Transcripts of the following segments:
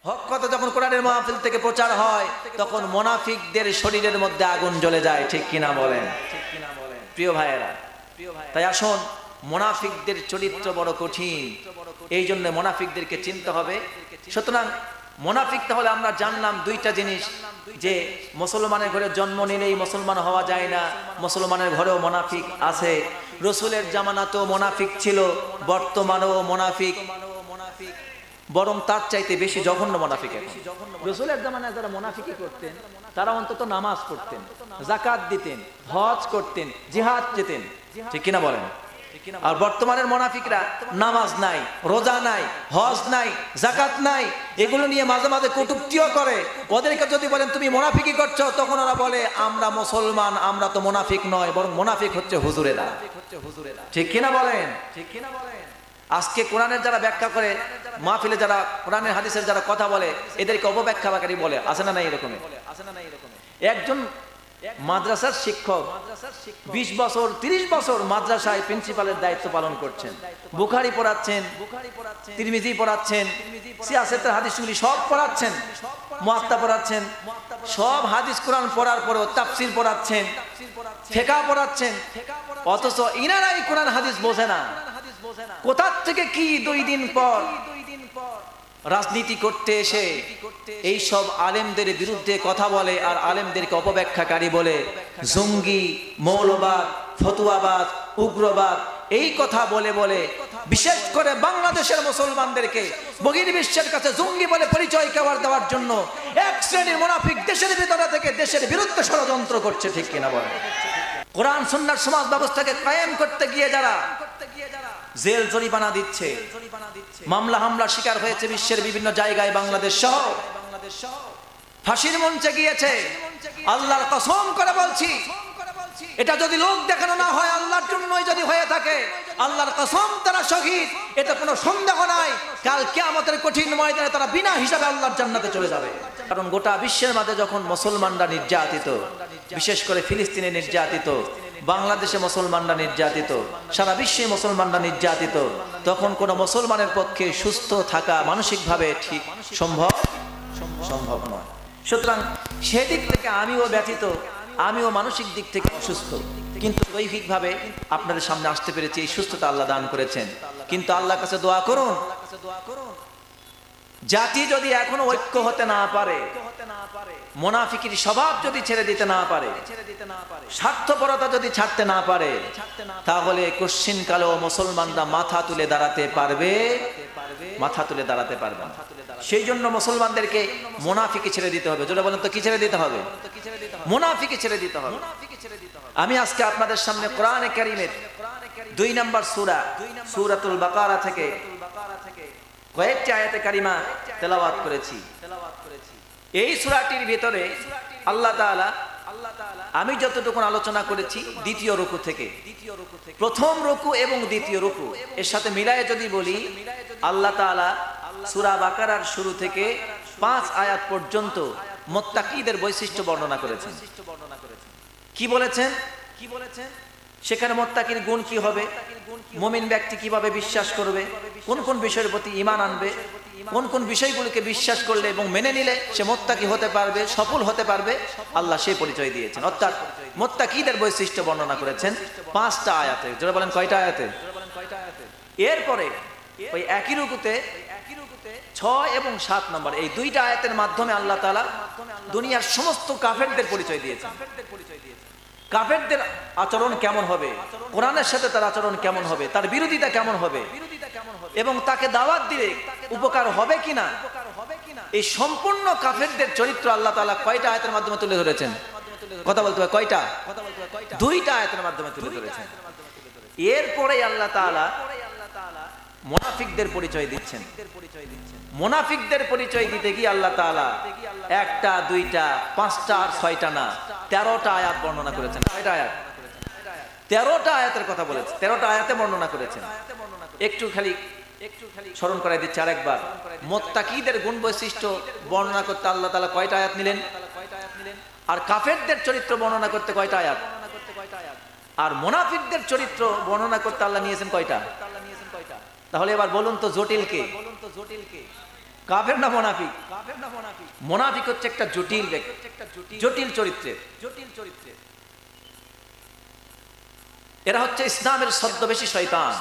হক কথা যখন কোরআনের মাহফিল থেকে প্রচার হয় তখন মুনাফিকদের শরীরের মধ্যে আগুন জ্বলে যায়, ঠিক কিনা বলেন? প্রিয় ভাইয়েরা, তাই আসুন, মুনাফিকদের চরিত্র বড় কঠিন, এই জন্য মুনাফিকদেরকে চিনতে হবে। সুতরাং মুনাফিক তাহলে আমরা জানলাম দুইটা জিনিস, যে মুসলমানের ঘরে জন্ম নিলেই মুসলমান হওয়া যায় না, মুসলমানের ঘরেও মুনাফিক আছে। রসুলের জামানাতেও মুনাফিক ছিল, বর্তমানেও মুনাফিক, বরং তার চাইতে বেশি জঘন্য মুনাফিক। রসুলের জামানায় যারা মুনাফিকি করতেন তারা অন্তত নামাজ পড়তেন, যাকাত দিতেন, হজ করতেন, জিহাদ যেতেন, ঠিক কিনা বলেন? আর বর্তমানের মুনাফিকরা নামাজ নাই, রোজা নাই, হজ নাই, যাকাত নাই, এগুলো নিয়ে মাঝে মাঝে কটূক্তিও করে। ওদেরকে যদি বলেন তুমি মুনাফিকি করছো, তখন ওরা বলে আমরা মুসলমান, আমরা তো মুনাফিক নয়, বরং মুনাফিক হচ্ছে হুজুরেরা, ঠিক কিনা বলেন? ঠিক কিনা বলেন? আজকে কোরআনের যারা ব্যাখ্যা করে, মাহফিলে যারা কোরআনের হাদিসের যারা কথা বলে, এদেরকে অপব্যাখ্যাকারী বলে, আছে না নাই এরকম? একজন মাদ্রাসার শিক্ষক 20 বছর 30 বছর মাদ্রাসায় প্রিন্সিপালের দায়িত্ব পালন করছেন, বুখারী পড়াচ্ছেন, তিরমিজি পড়াচ্ছেন, সিয়াসতের হাদিসগুলি সব পড়াচ্ছেন, মুয়াত্তা পড়াচ্ছেন, সব হাদিস কোরআন পড়ার পরেও তাফসীর পড়াচ্ছেন, ফিকহ পড়াচ্ছেন, অথচ ইনারাই কোরআন হাদিস বোঝে না। কোথা থেকে কি 2 দিন পর রাজনীতি করতে এসে এই সব আলেমদের বিরুদ্ধে কথা বলে, আর আলেমদেরকে অপব্যাখ্যাকারী বলে, জঙ্গি, মৌলবাদ, ফতুয়াবাদ, উগ্রবাদ, এই কথা বলে বলে বিশেষ করে বাংলাদেশের মুসলমানদেরকে বহির্বিশ্বের কাছে জঙ্গি বলে পরিচয় দেওয়ার জন্য এক শ্রেণীর মুনাফিক দেশের ভিতরে থেকে দেশের বিরুদ্ধে ষড়যন্ত্র করছে, ঠিক কিনা বলে? কোরআন সুন্নাহর সমাজ ব্যবস্থাকে কায়েম করতে গিয়ে যারা জেল জরিমানা দিচ্ছে, মামলা হামলার শিকার হয়েছে বিশ্বের বিভিন্ন জায়গায়, বাংলাদেশ সহ ফাঁসির মঞ্চে গিয়েছে, আল্লাহর কসম করে বলছি, এটা যদি লোক দেখানো না হয়, আল্লাহর জন্যই যদি হয়ে থাকে, আল্লাহর কসম তারা শহীদ, এটা কোনো সন্দেহ নাই। কাল কিয়ামতের কঠিন ময়দানে তারা বিনা হিসাবে আল্লাহর জান্নাতে চলে যাবে। কারণ গোটা বিশ্বের মাঝে যখন মুসলমানরা নির্যাতিত, বিশেষ করে ফিলিস্তিনে নির্যাতিত, বাংলাদেশে মুসলমানরা নির্যাতিত, সারা বিশ্বে মুসলমানরা নির্যাতিত, তখন কোন মুসলমানের পক্ষে সুস্থ থাকা মানসিকভাবে ঠিক সম্ভব নয়। সুতরাং সেদিক থেকে আমিও ব্যথিত, আমিও মানসিক দিক থেকে অসুস্থ, কিন্তু দৈহিকভাবে আপনাদের সামনে আসতে পেরেছি, এই সুস্থতা আল্লাহ দান করেছেন। কিন্তু আল্লাহর কাছে দোয়া করুন, জাতি যদি এখনো ঐক্য হতে না পারে, মুনাফিকির স্বভাব যদি ছেড়ে দিতে না পারে, স্বার্থপরতা যদি ছাড়তে না পারে, তাহলে কশ্চিন কালেও মুসলমানরা মাথা তুলে দাঁড়াতে পারবে, মাথা তুলে দাঁড়াতে পারবে না। সেই জন্য মুসলমানদেরকে মুনাফিকি ছেড়ে দিতে হবে। যেটা বলেন তো কি ছেড়ে দিতে হবে? মুনাফিকি ছেড়ে দিতে হবে। আমি আজকে আপনাদের সামনে কোরআনে কারীমের 2 নম্বর সূরা, সূরাতুল বাকারা থেকে কয়েকটি আয়াতে কারিমা তেলাওয়াত করেছি। এই সূরাটির ভিতরে আল্লাহ তাআলা, আমি যতটুকু আলোচনা করেছি দ্বিতীয় রুকু থেকে, প্রথম রুকু এবং দ্বিতীয় রুকু এর সাথে মিলায়ে যদি বলি, আল্লাহ তাআলা সূরা বাকারার শুরু থেকে 5 আয়াত পর্যন্ত মুত্তাকিদের বৈশিষ্ট্য বর্ণনা করেছেন। কি বলেছেন? সেখানে মুত্তাকির গুণ কি হবে, মুমিন ব্যক্তি কিভাবে বিশ্বাস করবে, কোন কোন বিষয়ের প্রতি ঈমান আনবে, কোন কোন বিষয়গুলোকে বিশ্বাস করলে এবং মেনে নিলে সে মুত্তাকি হতে পারবে, সফল হতে পারবে, আল্লাহ সেই পরিচয় দিয়েছেন। অর্থাৎ মুত্তাকিদের বৈশিষ্ট্য বর্ণনা করেছেন 5টা আয়াতে। যারা বলেন কয়টা আয়াতে? এরপরে ওই একই রুকুতে 6 এবং 7 নম্বর এই 2টা আয়াতের মাধ্যমে আল্লাহ তাআলা দুনিয়ার সমস্ত কাফেরদের পরিচয় দিয়েছেন। কাফেরদের আচরণ কেমন হবে, কোরআনের সাথে তার আচরণ কেমন হবে, তার বিরোধিতা কেমন হবে, এবং তাকে দাওয়াত দিলে উপকার হবে কিনা, এই সম্পূর্ণ কাফেরদের চরিত্র আল্লাহ তাআলা কয়টা আয়াতের মাধ্যমে তুলে ধরেছেন? কথা বলতে হবে কয়টা? 2টা আয়াতের মাধ্যমে তুলে ধরেছেন। এরপরে আল্লাহ তাআলা মুনাফিকদের পরিচয় দিচ্ছেন। মুনাফিকদের পরিচয় দিতে গিয়ে আল্লাহ তাআলা 1টা 2টা 5টা আর 6টা না 13টা আয়াত বর্ণনা করেছেন। কয়টা আয়াত? 13টা আয়াতের কথা বলেছেন, 13টা আয়াতে বর্ণনা করেছেন। একটু খালি স্মরণ করাই দিচ্ছি আরেকবার। মুত্তাকিদের গুণ বৈশিষ্ট্য বর্ণনা করতে আল্লাহ তাআলা কয়টা আয়াত নিলেন, আর কাফেরদের চরিত্র বর্ণনা করতে কয়টা আয়াত, আর মুনাফিকদের চরিত্র বর্ণনা করতে আল্লাহ নিয়েছেন কয়টা? তাহলে এবার বলুন তো জটিল কে? কাফের না মুনাফিক? মুনাফিক হচ্ছে একটা জটিল ব্যক্তি, জটিল চরিত্রের। এরা হচ্ছে ইসলামের ছদ্মবেশী শয়তান।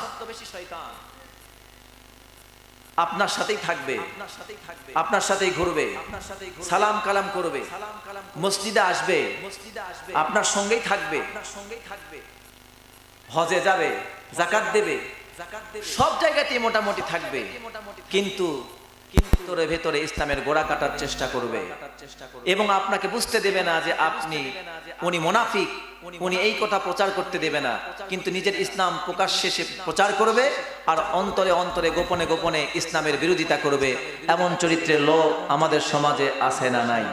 আপনার সাথেই থাকবে, আপনার সাথেই ঘুরবে, সালাম কালাম করবে, মসজিদে আসবে, আপনার সঙ্গেই থাকবে, হজে যাবে, যাকাত দেবে, সব জায়গাতেই মোটামুটি থাকবে, কিন্তু ভিতরে ভেতরে ইসলামের গোড়া কাটার চেষ্টা করবে এবং আপনাকে বুঝতে দেবে না যে আপনি, উনি মুনাফিক, উনি এই কথা প্রচার করতে দেবে না, কিন্তু নিজের ইসলাম প্রকাশ্যে সে প্রচার করবে আর অন্তরে অন্তরে গোপনে গোপনে ইসলামের বিরোধিতা করবে। এমন চরিত্রের লোক আমাদের সমাজে আছে না নাই?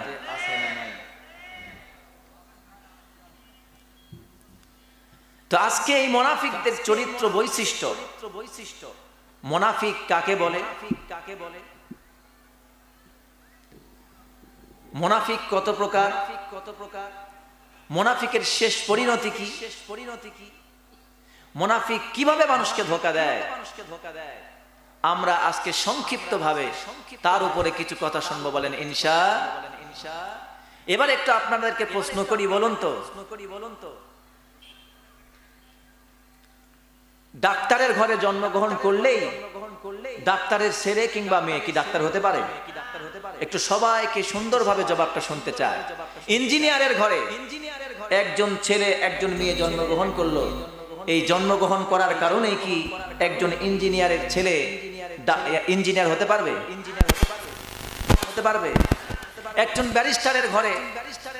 তো আজকে এই মুনাফিকদের চরিত্র বৈশিষ্ট্য, মুনাফিক কাকে বলে, মুনাফিক কত প্রকার, মুনাফিকের শেষ পরিণতি কি, মুনাফিক কিভাবে মানুষকে ধোঁকা দেয়, আমরা আজকে সংক্ষিপ্তভাবে তার উপরে কিছু কথা শুনবো। বলেন ইনশাআল্লাহ। এবার একটু আপনাদেরকে প্রশ্ন করি, বলুন তো, ডাক্তারের ঘরে জন্মগ্রহণ করলেই ডাক্তারের ছেলে কিংবা মেয়ে কি ডাক্তার হতে পারে? একটু সবাইকে সুন্দরভাবে জবাবটা শুনতে চায়। ইঞ্জিনিয়ারের ঘরে একজন ছেলে একজন মেয়ে জন্মগ্রহণ করলো, এই জন্মগ্রহণ করার কারণে কি একজন ইঞ্জিনিয়ারের ছেলে ইঞ্জিনিয়ার হতে পারবে? হতে পারবে। একজন ব্যারিস্টারের ঘরে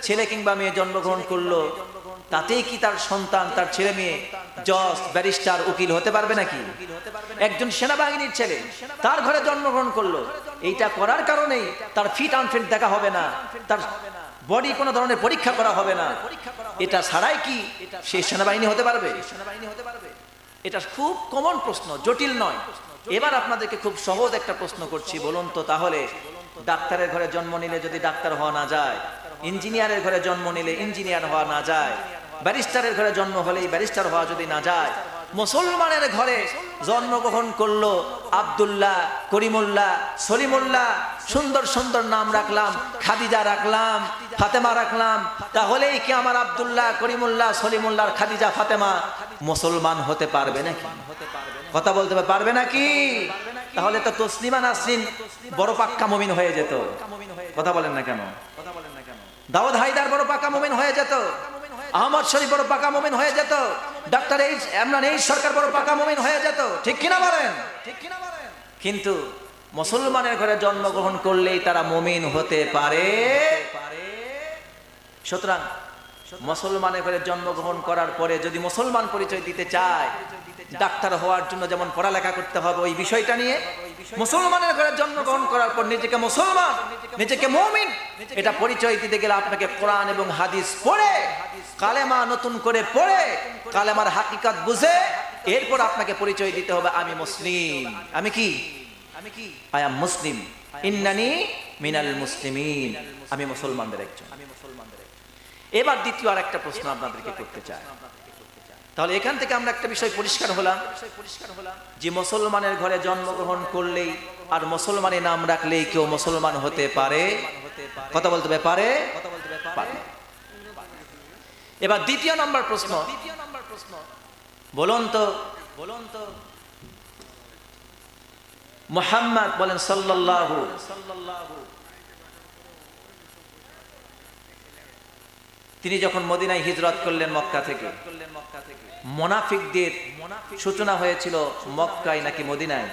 ছেলে কিংবা মেয়ে জন্মগ্রহণ করলো, তাতেই কি তার সন্তান, তার ছেলে মেয়ে জজ, ব্যারিস্টার, উকিল হতে পারবে নাকি? একজন সেনাবাহিনীর ছেলে তার ঘরে জন্মগ্রহণ করলো, এইটা করার কারণেই তার ফিট আনফিট দেখা হবে না, তার বডি কোনো ধরনের পরীক্ষা করা হবে না, এটা ছাড়াই কি সে সেনাবাহিনী হতে পারবে? এটা খুব কমন প্রশ্ন, জটিল নয়। এবার আপনাদেরকে খুব সহজ একটা প্রশ্ন করছি, বলুন তো তাহলে ডাক্তারের ঘরে জন্ম নিলে যদি ডাক্তার হওয়া না যায়, ইঞ্জিনিয়ারের ঘরে জন্ম নিলে ইঞ্জিনিয়ার হওয়া না যায়, ব্যারিস্টারের ঘরে জন্ম হলেই ব্যারিস্টার হওয়া যদি না যায়, মুসলমানের ঘরে জন্মগ্রহণ করলো আব্দুল্লাহ, করিমুল্লাহ, সলিমুল্লাহ, সুন্দর সুন্দর নাম রাখলাম, খাদিজা রাখলাম, ফাতেমা রাখলাম, তাহলেই কি আমার আব্দুল্লাহ, করিমুল্লাহ, সলিমুল্লাহ, খাদিজা, ফাতেমা মুসলমান হতে পারবে নাকি? কথা বলতে পারবে নাকি? তাহলে তো তসলিমা নাসরিন বড় পাক্কা মুমিন হয়ে যেত। কথা বলেন না কেন? দাউদ হায়দার বড় পাক্কা মুমিন হয়ে যেত, আহমদ শরীফ বড় পাকা মুমিন হয়ে যেত, ডাক্তার ইমরান সরকার বড় পাকা মুমিন হয়ে যেত, ঠিক কিনা বলেন? কিন্তু মুসলমানের ঘরে জন্মগ্রহণ করলেই তারা মুমিন হতে পারে। সুতরাং মুসলমানের ঘরে জন্মগ্রহণ করার পরে যদি মুসলমান পরিচয় দিতে চায়, ডাক্তার হওয়ার জন্য যেমন পড়ালেখা করতে হবে ওই বিষয়টা নিয়ে, মুসলমানের ঘরে জন্মগ্রহণ করার পর নিজেকে মুসলমান, নিজেকে মুমিন, এটা পরিচয় দিতে গেলে আপনাকে কোরআন এবং হাদিস পড়ে, কালেমা নতুন করে পড়ে, কালেমার হাকিকত বুঝে এরপর আপনাকে পরিচয় দিতে হবে আমি মুসলিম। আমি কি? আই এম মুসলিম, ইন্নানি মিনাল মুসলিমিন, আমি মুসলমানদের একজন। এবার দ্বিতীয় আর একটা প্রশ্ন আপনাদেরকে করতে চাই। তাহলে এখান থেকে আমরা একটা বিষয় পরিষ্কার হলাম যে মুসলমানের ঘরে জন্মগ্রহণ করলেই আর মুসলমানের নাম রাখলেই কেউ মুসলমান হতে পারে? কথা বলতে পারে? এবার দ্বিতীয় নম্বর প্রশ্ন, বলুন তো মুহাম্মদ বলেন সাল্লাল্লাহু, তিনি যখন মদিনায় হিজরত করলেন মক্কা থেকে, মুনাফিকদের সূচনা হয়েছিল মক্কায় নাকি মদিনায়?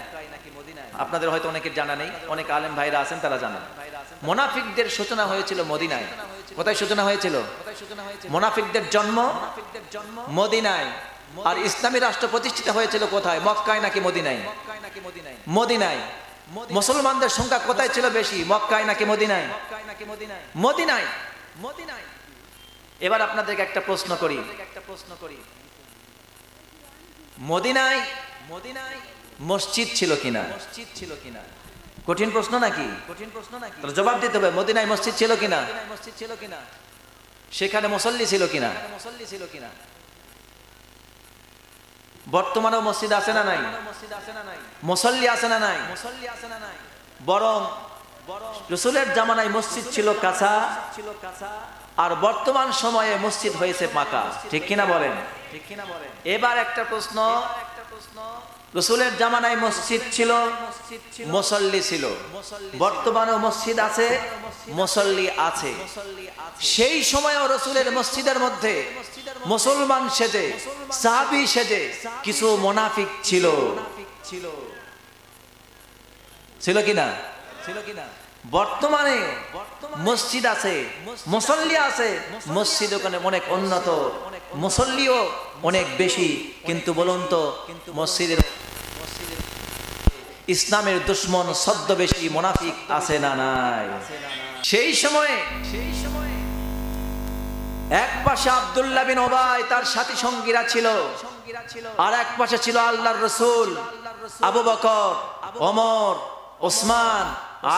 আপনাদের হয়তো অনেকের জানা নেই, অনেক আলেম ভাইরা আছেন তারা জানেন। মুনাফিকদের সূচনা হয়েছিল মদিনায়। কোথায় সূচনা হয়েছিল? মুনাফিকদের জন্ম মদিনায়। আর ইসলামী রাষ্ট্র প্রতিষ্ঠিত হয়েছিল কোথায়? মক্কায় নাকি মদিনায়? মদিনায়। মুসলমানদের সংখ্যা কোথায় ছিল বেশি? মক্কায় নাকি মদিনায়? মদিনায়। এবার আপনাদেরকে একটা প্রশ্ন করি, মদিনায় মসজিদ ছিল কিনা? কঠিন প্রশ্ন নাকি? জবাব দিতে হবে। মদিনায় মসজিদ ছিল কিনা? সেখানে মুসল্লি ছিল কিনা? বর্তমানেও মসজিদ আছে না নাই? মুসল্লি আছে না নাই? বরং রাসূলের জামানায় মসজিদ ছিল কাঁচা, আর বর্তমান সময়ে মসজিদ হয়েছে পাকা, ঠিক কিনা বলেন? এবার একটা প্রশ্ন, রাসূলের জামানায় মসজিদ ছিল, মুসল্লি ছিল, বর্তমানেও মসজিদ আছে, মুসল্লি আছে। সেই সময়ও রাসূলের মসজিদের মধ্যে মুসলমান সেজে, সাহাবী সেজে কিছু মুনাফিক ছিল, ছিল কিনা? বর্তমানে মসজিদ আছে, মুসল্লি আছে, মসজিদ ওখানে অনেক উন্নত, মুসল্লিও অনেক বেশি, কিন্তু বলুন তো মসজিদের ইসলামের দুশ্মন ছদ্মবেশী মুনাফিক আছে না নাই? সেই সময়ে এক পাশে আব্দুল্লাহ বিন উবাই তার সাথী সঙ্গীরা ছিল, আর এক পাশে ছিল আল্লাহর রাসূল, আবু বকর, ওমর, ওসমান,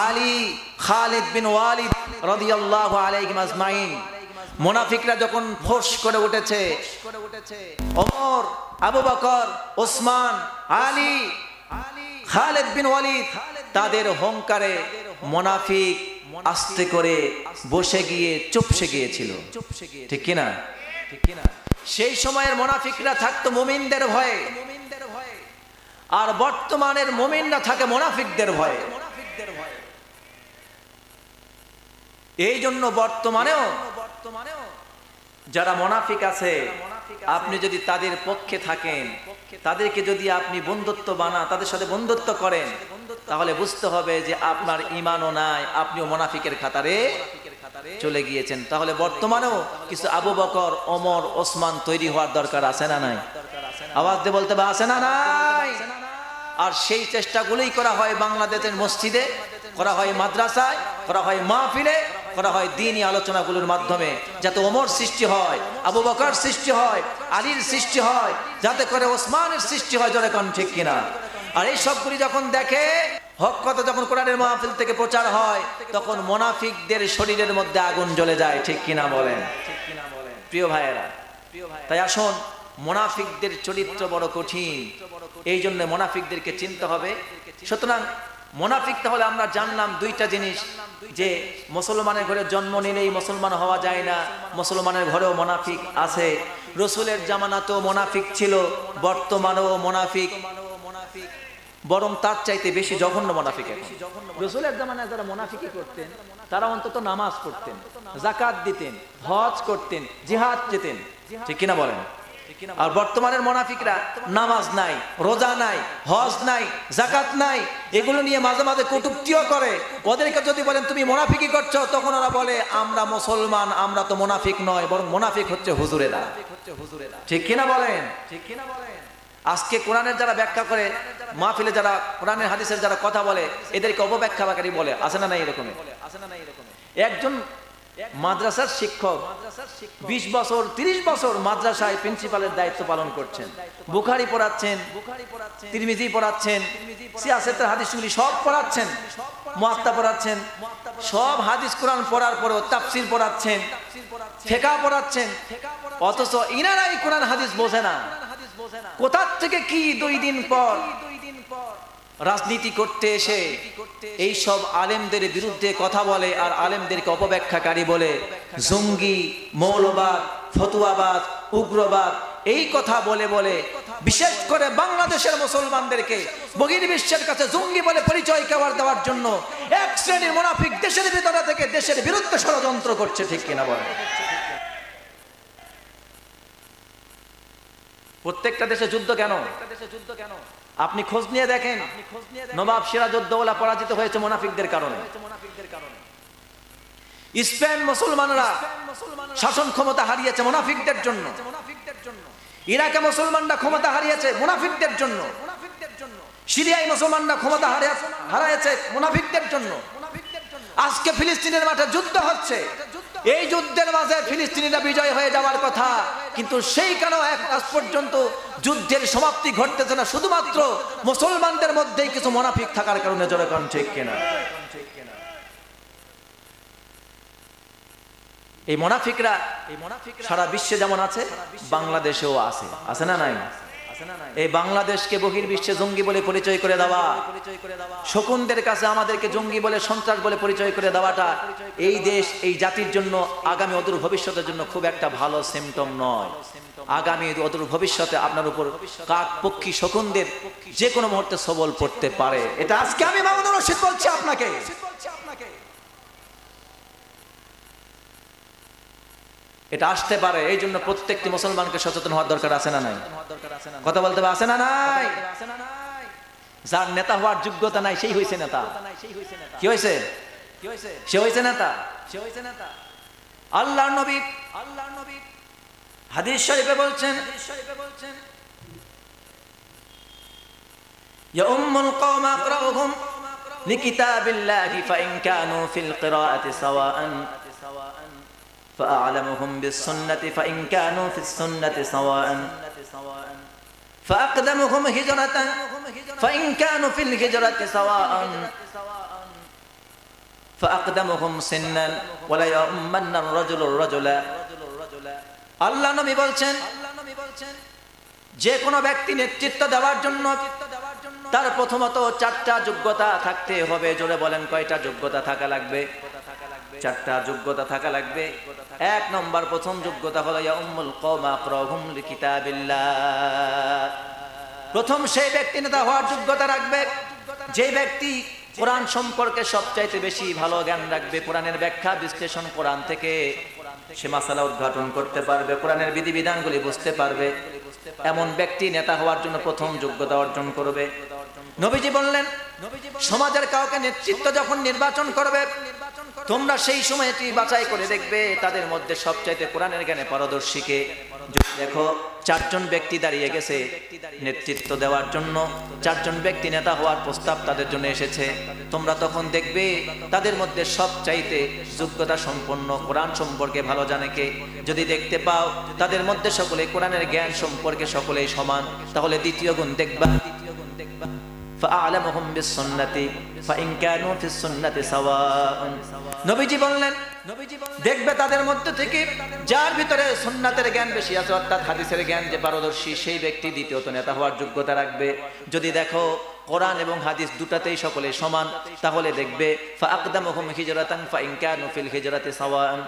আলী, খালিদ বিন ওয়ালিদ রাদিয়াল্লাহু আলাইহিম আজমাইন। মুনাফিকরা যখন ফোঁস করে উঠেছে, ওমর, আবু বকর, ওসমান, আলী, খালিদ বিন ওয়ালিদ, তাদের হুঙ্কারে মুনাফিক আস্তে করে বসে গিয়ে চুপসে গিয়েছিল, ঠিক কিনা? সেই সময়ের মুনাফিকরা থাকতো মুমিনদের ভয়ে, আর বর্তমানের মুমিনরা থাকে মুনাফিকদের ভয়ে। এই জন্য বর্তমানেও যারা মুনাফিক আছে, আপনি যদি তাদের পক্ষে থাকেন, তাদেরকে যদি আপনি বন্ধুত্ব বানান, তাদের সাথে বন্ধুত্ব করেন, তাহলে বুঝতে হবে যে আপনার ঈমানও নাই, আপনিও মুনাফিকের খাতারে চলে গিয়েছেন। তাহলে বর্তমানেও কিছু আবু বকর, ওমর, ওসমান তৈরি হওয়ার দরকার আছে না নাই? আওয়াজ দিয়ে বলতে হবে, আছে না নাই? আর সেই চেষ্টাগুলোই করা হয় বাংলাদেশের মসজিদে, করা হয় মাদ্রাসায়, করা হয় মাহফিলে, করা হয় দ্বীনি আলোচনাগুলোর মাধ্যমে, যাতে ওমর সৃষ্টি হয়, আবু বকর সৃষ্টি হয়, আলীর সৃষ্টি হয়, যাতে করে ওসমানের সৃষ্টি হয়, জোরে কোন ঠিক কিনা? আর এই সবগুলি যখন দেখে, হক কথা যখন কোরআনের মাহফিল থেকে প্রচার হয়, তখন মুনাফিকদের শরীরের মধ্যে আগুন জ্বলে যায়, ঠিক কিনা বলেন? প্রিয় ভাইয়েরা, তাই আসুন, মুনাফিকদের চরিত্র বড় কঠিন, এই জন্য মুনাফিকদেরকে চিনতে হবে। সুতরাং মুনাফিক তাহলে আমরা জানলাম দুইটা জিনিস, যে মুসলমানের ঘরে জন্ম নিলেই মুসলমান হওয়া যায় না, মুসলমানের ঘরেও মুনাফিক আছে। রাসূলের জামানাতেও মুনাফিক ছিল, বর্তমানেও মুনাফিক, বরং তার চাইতে বেশি জঘন্য মুনাফিক এখন। রাসূলের জামানায় যারা মুনাফিকি করতেন, তারা অন্তত নামাজ পড়তেন, যাকাত দিতেন, হজ করতেন, জিহাদ যেতেন, ঠিক কিনা বলেন? আর বর্তমানের মুনাফিকরা নামাজ নাই, রোজা নাই, হজ নাই, যাকাত নাই, এগুলো নিয়ে মাঝে মাঝে কটূক্তিও করে। ওদেরকে যদি বলেন তুমি মুনাফিকি করছো, তখন ওরা বলে আমরা মুসলমান, আমরা তো মুনাফিক নয়, বরং মুনাফিক হচ্ছে হুজুরেরা, ঠিক কিনা বলেন? আজকে কোরআনের যারা ব্যাখ্যা করে, মাহফিলে যারা কোরআনের হাদিসের যারা কথা বলে, এদেরকে অপব্যাখ্যাকারী বলে, আছে না নাই? এরকম একজন মাদ্রাসার শিক্ষক 20 বছর 30 বছর মাদ্রাসায় প্রিন্সিপালের দায়িত্ব পালন করছেন, বুখারী পড়াচ্ছেন, তিরমিজি পড়াচ্ছেন, সিয়াসেতের হাদিসগুলি সব পড়াচ্ছেন, মুয়াত্তা পড়াচ্ছেন, সব হাদিস কোরআন পড়ার পরেও তাফসীর পড়াচ্ছেন, ফিকহ পড়াচ্ছেন, অথচ ইনারাই কোরআন হাদিস বোঝে না। কোথা থেকে কি 2 দিন পর রাজনীতি করতে এসে এই সব আলেমদের বিরুদ্ধে কথা বলে, আর আলেমদেরকে অপব্যাখ্যাকারী বলে, জঙ্গি, মৌলবাদ, ফতুয়াবাদ, উগ্রবাদ, এই কথা বলে বলে বিশেষ করে বাংলাদেশের মুসলমানদেরকে বহির্বিশ্বের কাছে জঙ্গি বলে পরিচয় দেওয়ার জন্য এক শ্রেণীর মুনাফিক দেশের ভিতরে থেকে দেশের বিরুদ্ধে ষড়যন্ত্র করছে, ঠিক কিনা বলে? প্রত্যেকটা দেশে যুদ্ধ কেন? আপনি খোঁজ নিয়ে দেখেন, নবাব সিরাজউদ্দৌলা পরাজিত হয়েছে মুনাফিকদের কারণে। স্পেন মুসলমানরা শাসন ক্ষমতা হারিয়েছে মুনাফিকদের জন্য, ইরাকে মুসলমানরা ক্ষমতা হারিয়েছে মুনাফিকদের জন্য, সিরিয়ায় মুসলমানরা ক্ষমতা হারিয়েছে মুনাফিকদের জন্য। আজকে ফিলিস্তিনের মাঠে যুদ্ধ হচ্ছে, এই যুদ্ধের মাঝে ফিলিস্তিনিরা বিজয় হয়ে যাওয়ার কথা, কিন্তু সেইখানেও আজ পর্যন্ত যুদ্ধের সমাপ্তি ঘটতেছে না, শুধুমাত্র মুসলমানদের মধ্যেই কিছু মুনাফিক থাকার কারণে, জোরে কোন ঠিক কিনা? এই মুনাফিকরা সারা বিশ্বে যেমন আছে, বাংলাদেশেও আছে, আছে না নাই? এই বাংলাদেশকে বহির্বিশ্বে জঙ্গি বলে পরিচয় করে দেওয়া, শকুনদের কাছে আমাদেরকে জঙ্গি বলে সন্ত্রাস বলে পরিচয় করে দেওয়াটা এই দেশ এই জাতির জন্য আগামী অদূর ভবিষ্যতের জন্য খুব একটা ভালো সিম্পটম নয়। আগামী অদূর ভবিষ্যতে আপনার উপর কাক পক্ষী শকুনদের যে কোনো মুহূর্তে সবল পড়তে পারে। এটা আজকে আমি মামুনুর রশিদ বলছি আপনাকে। এটা আসতে পারে, এই জন্য প্রত্যেকটি মুসলমানকে সচেতন হওয়ার দরকার আছে না নাই? কথা বলতে হবে, আছে না নাই? যার নেতা হওয়ার যোগ্যতা নাই সেই হয়েছে নেতা। কি হয়েছে? সে হয়েছে নেতা। আল্লাহর নবী হাদিস শরীফে বলছেন, ইয়া উম্মুল কওম আকরাউহুম লিকিতাবিল্লাহি ফাইন কানু ফিল কিরাআতি সাওয়াআন فأعلمهم بالسنة فإن كانوا في السنة سواء فأقدمهم هجرة فإن كانوا في الهجرة سواء فأقدمهم سنا ولا يؤمن الرجل الرجل আল্লাহ নবী বলছেন, যে কোনো ব্যক্তি নেতৃত্ব দেওয়ার জন্য তার প্রথমত চারটা যোগ্যতা থাকতে হবে। জোরে বলেন, কয়টা যোগ্যতা থাকা লাগবে? চারটা যোগ্যতা থাকা লাগবে। এক নম্বর, প্রথম যোগ্যতা হলো ইয়া উম্মুল কওম আকরাহুম লিকিতাবিল্লাহ। প্রথম সেই ব্যক্তি নেতা হওয়ার যোগ্যতা রাখবে যে ব্যক্তি কোরআন সম্পর্কে সবচাইতে বেশি ভালো জ্ঞান রাখবে। কোরআনের ব্যাখ্যা বিশ্লেষণ কোরআন থেকে সে মাসালা উদ্ঘাটন করতে পারবে, কোরআনের বিধিবিধানগুলি বুঝতে পারবে। এমন ব্যক্তি নেতা হওয়ার জন্য প্রথম যোগ্যতা অর্জন করবে। নবীজি বললেন, সমাজের কাউকে নেতৃত্ব যখন নির্বাচন করবে তোমরা সেই সময়টি বাছাই করে দেখবে তাদের মধ্যে সবচাইতে কোরআনের জ্ঞানে পারদর্শীকে। দেখো, চারজন ব্যক্তি দাঁড়িয়ে গেছে নেতৃত্ব দেওয়ার জন্য, চারজন ব্যক্তি নেতা হওয়ার প্রস্তাব তাদের জন্য এসেছে। তোমরা তখন দেখবে তাদের মধ্যে সবচাইতে যোগ্যতা সম্পন্ন, কোরআন সম্পর্কে ভালো জানে কে। যদি দেখতে পাও তাদের মধ্যে সকলে কোরআনের জ্ঞান সম্পর্কে সকলেই সমান, তাহলে দ্বিতীয় গুণ দেখবা فأعلمهم بالسنة فإن كانوا في السنة سواء। নবীজি বললেন, দেখবে তাদের মধ্যে থেকে যার ভিতরে সুন্নাতের জ্ঞান বেশি আছে, অর্থাৎ হাদিসের জ্ঞান যে পারদর্শী, সেই ব্যক্তি দ্বিতীয়ত নেতা হওয়ার যোগ্যতা রাখবে। যদি দেখো কোরআন এবং হাদিস দুটাতেই সকলে সমান, তাহলে দেখবে ফাআকদামুহুম হিজরাতান ফাইন কানু ফিল হিজরাতি সাওয়াআন।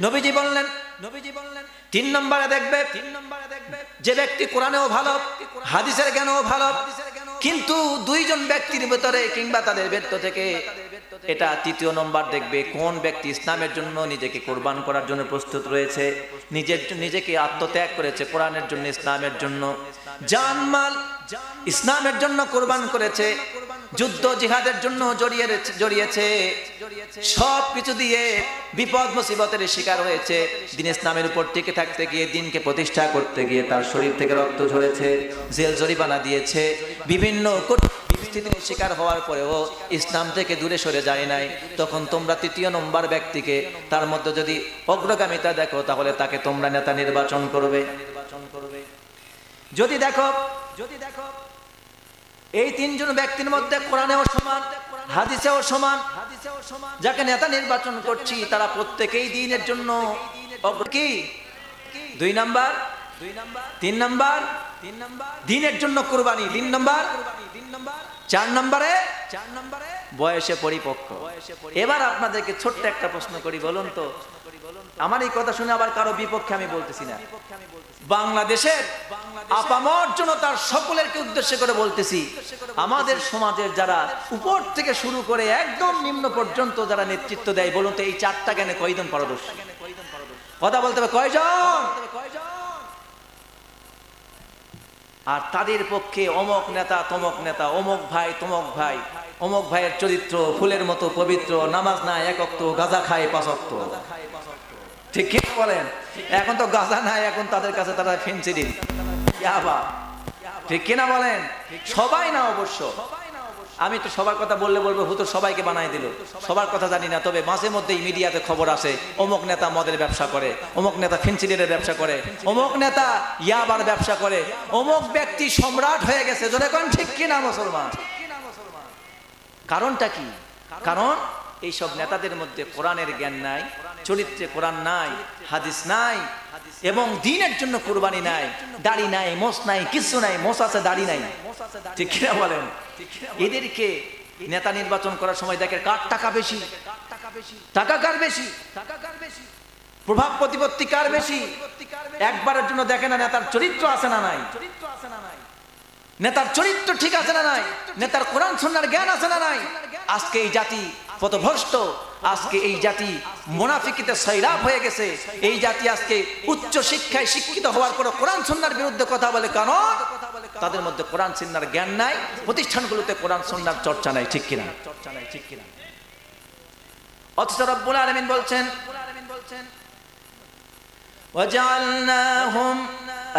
নবীজি বললেন, তিন নম্বরে দেখবে যে ব্যক্তি কোরআনেও ভালো, হাদিসের জ্ঞানেও ভালো, কিন্তু দুইজন ব্যক্তির ভিতরে কিংবা তাদের ভেতর থেকে, এটা তৃতীয় নম্বর দেখবে কোন ব্যক্তি ইসলামের জন্য নিজেকে কোরবান করার জন্য প্রস্তুত রয়েছে, নিজেকে আত্মত্যাগ করেছে কোরআনের জন্য, ইসলামের জন্য জানমাল ইসলামের জন্য কোরবান করেছে, যুদ্ধ জিহাদের জন্য জড়িয়েছে, সব কিছু দিয়ে বিপদ মুসিবতের শিকার হয়েছে। দিন ইসলামের উপর টিকে থাকতে গিয়ে, দিনকে প্রতিষ্ঠা করতে গিয়ে তার শরীর থেকে রক্ত ঝরেছে, জেল জরিমানা দিয়েছে, বিভিন্ন পরিস্থিতির শিকার হওয়ার পরেও ইসলাম থেকে দূরে সরে যায় নাই। তখন তোমরা তৃতীয় নম্বর ব্যক্তিকে, তার মধ্যে যদি অগ্রগামিতা দেখো, তাহলে তাকে তোমরা নেতা নির্বাচন করবে। যদি দেখো এই তিনজন ব্যক্তির মধ্যে কোরআনেও সমান, হাদিসেও সমান, যাকে নেতা নির্বাচন করছি তারা প্রত্যেকেই দ্বীনের জন্য কি দুই নাম্বার, তিন নাম্বার দ্বীনের জন্য কুরবানি, তিন নাম্বার, চার নম্বরে বয়সে পরিপক্ক। এবার আপনাদেরকে ছোট্ট একটা প্রশ্ন করি, বলুন তো, আমার এই কথা শুনে আবার কারো বিপক্ষে আমি বলতেছি না, বাংলাদেশের আপামর জনতার সকলেরকে উদ্দেশ্য করে বলতেছি, আমাদের সমাজের যারা উপর থেকে শুরু করে একদম নিম্ন পর্যন্ত যারা নেতৃত্ব দেয়, বলুন তো এই চারটা জ্ঞানে কয়জন পারদর্শী? কথা বলতে হবে, কয়জন? আর তাদের পক্ষে অমক নেতা তমক নেতা, অমক ভাই তমক ভাই, অমক ভাইয়ের চরিত্র ফুলের মতো পবিত্র, নামাজ নাই এক ওয়াক্ত, গাঁজা খায় 5 ওয়াক্ত। ঠিক কি বলেন? এখন তো গাঁজা নাই, এখন তাদের কাছে তারা ফেন্সিডিল, ঠিক কিনা বলেন? সবাই না অবশ্য, আমি তো সবার কথা বললে বলবো হুজুর সবাইকে বানাই দিল, সবার কথা জানি না। তবে মাঝে মধ্যেই মিডিয়াতে খবর আসে অমুক নেতা মদের ব্যবসা করে, অমুক নেতা ফেন্সিডিলের ব্যবসা করে, অমুক নেতা ইয়াবার ব্যবসা করে, অমুক ব্যক্তি সম্রাট হয়ে গেছে। যদি কোন ঠিক কিনা মুসলমান? কারণটা কি? কারণ এইসব নেতাদের মধ্যে কোরআনের জ্ঞান নাই, চরিত্রে কোরআন নাই, হাদিস নাই, এবং দ্বীনের জন্য কুরবানি নাই, দাড়ি নাই, মোছ নাই, কিছু নাই, মোছ আছে দাড়ি নাই, ঠিক কিনা বলেন? এদেরকে নেতা নির্বাচন করার সময় দেখে কার টাকা বেশি, টাকা কার বেশি, প্রভাব প্রতিপত্তি কার বেশি, একবারের জন্য দেখে না নেতার চরিত্র আছে না নাই, নেতার চরিত্র ঠিক আছে না নাই, নেতার কোরআন সুন্নাহর জ্ঞান আছে না নাই। আজকে এই জাতি পথভ্রষ্ট, আজকে এই জাতি মুনাফিকিতে সয়লাব হয়ে গেছে। এই জাতি আজকে উচ্চ শিক্ষায় শিক্ষিত হওয়ার পর কোরআন সুন্নাহর বিরুদ্ধে কথা বলে, কারণ তাদের মধ্যে কোরআন সুন্নাহর জ্ঞান নাই, প্রতিষ্ঠানগুলোতে কোরআন সুন্নাহর চর্চা নাই, ঠিক কিনা? অথচ রব্বুল আলামিন বলছেন وجعلناهم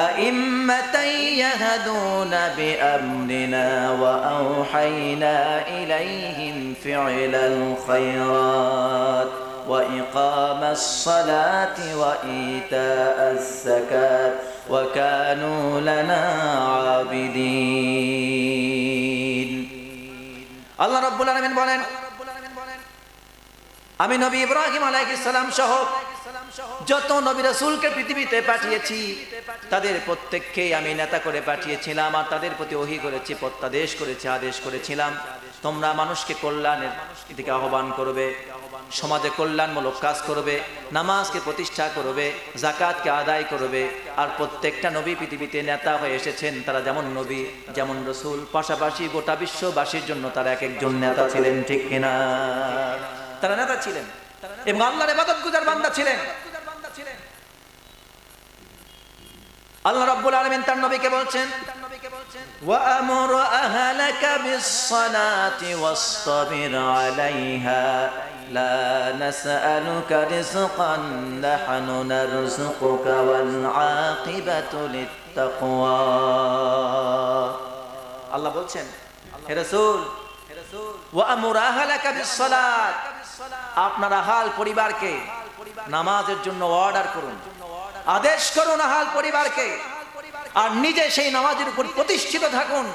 أئمة يهدون بأمرنا وأوحينا إليهم فعل الخيرات وإقام الصلاة وإيتاء الزكاة وكانوا لنا عابدين الله رب العالمين বলেন, আমি নবী ইব্রাহিম আলাইহিস সালাম সহ যত নবী রাসূলকে পৃথিবীতে পাঠিয়েছি তাদের প্রত্যেককেই আমি নেতা করে পাঠিয়েছিলাম, আর তাদের প্রতি ওহী করেছি, প্রত্যাদেশ করেছি, আদেশ করেছিলাম, তোমরা মানুষকে কল্যাণের দিকে আহ্বান করবে, সমাজে কল্যাণমূলক কাজ করবে, নামাজকে প্রতিষ্ঠা করবে, যাকাতকে আদায় করবে। আর প্রত্যেকটা নবী পৃথিবীতে নেতা হয়ে এসেছেন, তারা যেমন নবী যেমন রাসূল, পাশাপাশি গোটা বিশ্ববাসীর জন্য তারা এক একজন নেতা ছিলেন, ঠিক কিনা? তারা নেতা ছিলেন এবং আল্লাহর ইবাদতগুজার বান্দা ছিলেন। আল্লাহ রাব্বুল আলামিন তার নবীকে বলছেন, ওয়া আমুর আহলাকা বিস-সালাতি ওয়াসতাবির আলাইহা লা নাসআলুকা রিজকান নাহনু নারযুকুকা ওয়াল আকিবাতু লিত-তাকওয়া। আল্লাহ বলছেন, হে রাসূল, ওয়া আমুর আহলাকা বিস-সালাত, আপনার আহল পরিবারকে নামাজের জন্য অর্ডার করুন, আদেশ করুন আহল পরিবারকে, আর নিজে সেই নামাজের উপর প্রতিষ্ঠিত থাকুন।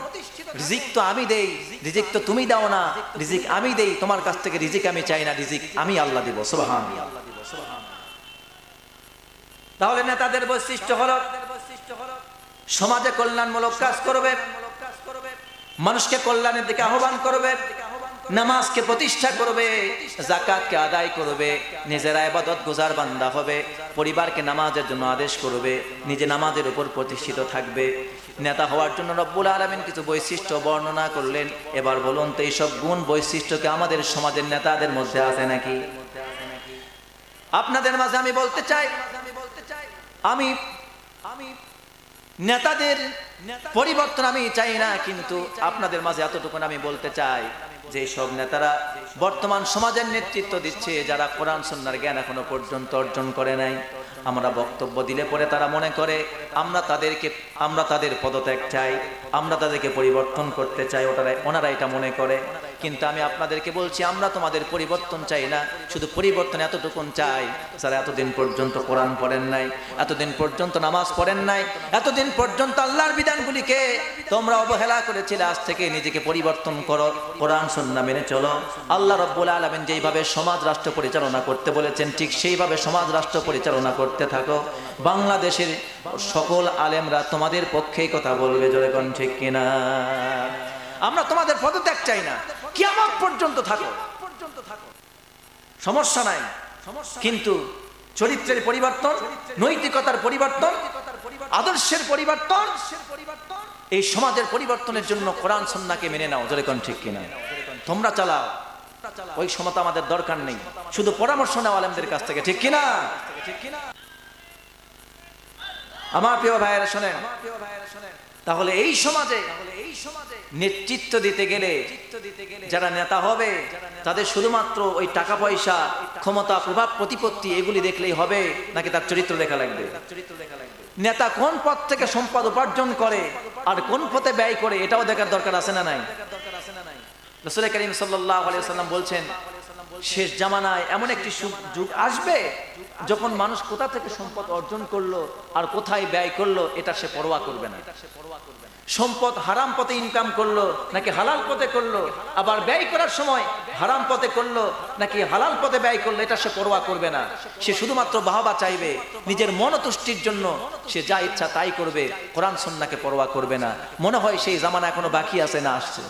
রিজিক তো আমি দেই, রিজিক তো তুমি দাও না, রিজিক আমি দেই, তোমার কাছ থেকে রিজিক আমি চাই না, রিজিক আমি আল্লাহ দিব। সুবহানাল্লাহ। তাহলে নেতাদের বৈশিষ্ট্য হলো সমাজে কল্যাণমূলক কাজ করবে, মানুষকে কল্যাণের দিকে আহ্বান করবে, নামাজকে প্রতিষ্ঠা করবে, যাকাতকে আদায় করবে, নিজেরা ইবাদত গুজার বান্দা হবে, পরিবারকে নামাজের জন্য আদেশ করবে, নিজে নামাজের উপর প্রতিষ্ঠিত থাকবে। নেতা হওয়ার জন্য রব্বুল আলামিন কিছু বৈশিষ্ট্য বর্ণনা করলেন। এবার বলুন তো এইসব গুণ বৈশিষ্ট্য কি আমাদের সমাজের নেতাদের মধ্যে আছে নাকি? আপনাদের মাঝে আমি বলতে চাই, আমি নেতাদের পরিবর্তন আমি চাই না, কিন্তু আপনাদের মাঝে এতটুকু আমি বলতে চাই যে সব নেতারা বর্তমান সমাজের নেতৃত্ব দিচ্ছে, যারা কোরআন সুন্নাহর জ্ঞান এখনো পর্যন্ত অর্জন করে নাই, আমরা বক্তব্য দিলে পরে তারা মনে করে আমরা তাদের পদত্যাগ চাই, আমরা তাদেরকে পরিবর্তন করতে চাই, ওনারা এটা মনে করে। কিন্তু আমি আপনাদেরকে বলছি, আমরা তোমাদের পরিবর্তন চাই না, শুধু পরিবর্তন এতটুকুন চাই, যারা এতদিন পর্যন্ত কোরআন পড়েন নাই, এতদিন পর্যন্ত নামাজ পড়েন নাই, এতদিন পর্যন্ত আল্লাহর বিধানগুলিকে তোমরা অবহেলা করেছিলে, আজ থেকে নিজেকে পরিবর্তন করো, কোরআন সুন্নাহ মেনে চলো। আল্লাহ রাব্বুল আলামিন যেইভাবে সমাজ রাষ্ট্র পরিচালনা করতে বলেছেন ঠিক সেইভাবে সমাজ রাষ্ট্র পরিচালনা করতে থাকো। বাংলাদেশের সকল আলেমরা তোমাদের পক্ষেই কথা বলবে, জোরে কোন ঠিক কিনা? আমরা তোমাদের পদত্যাগ চাই না, কিয়ামত পর্যন্ত থাকো, সমস্যা নাই, কিন্তু চরিত্রের পরিবর্তন, নৈতিকতার পরিবর্তন, আদর্শের পরিবর্তন, এই সমাজের পরিবর্তনের জন্য কোরআন সুন্নাহকে মেনে নাও, জোরে কোন ঠিক কিনা? তোমরা চালাও, ওই সমতা আমাদের দরকার নেই, শুধু পরামর্শ নাও আলেমদের কাছ থেকে, ঠিক কিনা? আমার প্রিয় ভাইয়েরা শোনেন, তাহলে এই সমাজে নেতৃত্ব দিতে গেলে যারা নেতা হবে তাদের শুধুমাত্র ওই টাকা পয়সা, ক্ষমতা, প্রভাব প্রতিপত্তি এগুলি দেখলেই হবে নাকি তার চরিত্র দেখা লাগবে? নেতা কোন পথ থেকে সম্পদ উপার্জন করে আর কোন পথে ব্যয় করে এটাও দেখার দরকার আছে না নাই? রাসূল করিম সাল্লাল্লাহু আলাইহি ওয়াসাল্লাম বলছেন, শেষ জামানায় এমন একটি যুগ আসবে যখন মানুষ কোথা থেকে সম্পদ অর্জন করলো আর কোথায় ব্যয় করলো এটা সে পরোয়া করবে না। সম্পদ হারাম পথে ইনকাম করলো নাকি হালাল পথে করলো, আবার ব্যয় করার সময় হারাম পথে করলো নাকি হালাল পথে ব্যয় করলো এটা সে পরোয়া করবে না। সে শুধুমাত্র বাহবা চাইবে, নিজের মনতুষ্টির জন্য সে যা ইচ্ছা তাই করবে, কোরআন সুন্নাহকে পরোয়া করবে না। মনে হয় সেই জামানা এখনো বাকি আছে না আসছে?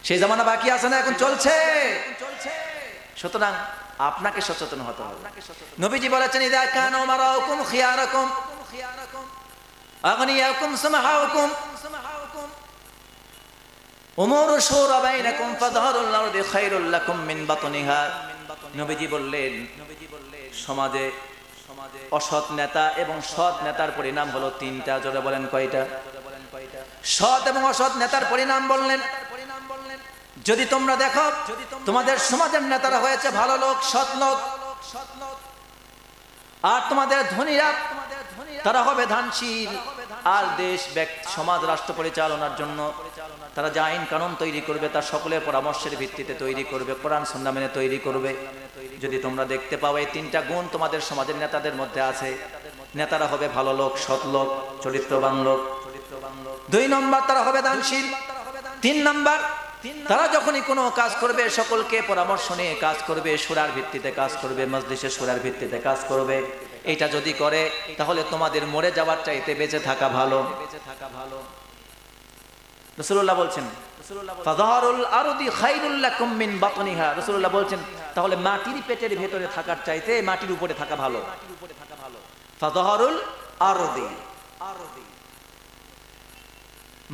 সেই জামানা বাকি আছে না এখন চলছে? সুতরাং আপনাকে সচেতন হতে হবে। নবীজি বলেছেন ইদা কানা উমারাউকুম খিয়ারাকুম আগনিয়াকুম সামাহাউকুম উমুরু শুরা বাইনাকুম ফাযহারুল আরদি খায়রুল লাকুম মিন বাতনিহা। নবীজি বললেন সমাজে অসৎ নেতা এবং সৎ নেতার পরিণাম হলো তিনটা। জোরে বলেন কয়টা? সৎ এবং অসৎ নেতার পরিণাম বললেন, যদি তোমরা দেখো তোমাদের সমাজের নেতারা হয়েছে ভালো লোক, সৎ লোক, আর তোমাদের ধনীরা তারা হবে ধানশীল, আর দেশ সমাজ রাষ্ট্র পরিচালনার জন্য তারা যে আইন কানুন তৈরি করবে তা সকলের পরামর্শের ভিত্তিতে তৈরি করবে, কোরআন সুন্নাহ মেনে তৈরি করবে। যদি তোমরা দেখতে পাও এই তিনটা গুণ তোমাদের সমাজের নেতাদের মধ্যে আছে, নেতারা হবে ভালো লোক, সৎ লোক, চরিত্রবান লোক। 2 নম্বর তারা হবে দানশীল। 3 নম্বর তারা যখনই কোনো কাজ করবে সকলকে পরামর্শ নিয়ে কাজ করবে, সূরার ভিত্তিতে কাজ করবে, মজলিসের সূরার ভিত্তিতে কাজ করবে। এটা যদি করে তাহলে তোমাদের মরে যাওয়ার চাইতে বেঁচে থাকা ভালো। রাসূলুল্লাহ বলছেন ফাযহারুল আরদি খায়রুল লাকুম মিন বাতনিহা। রাসূলুল্লাহ বলছেন তাহলে মাটির পেটের ভেতরে থাকার চাইতে মাটির উপরে থাকা ভালো। ফাযহারুল আরদি,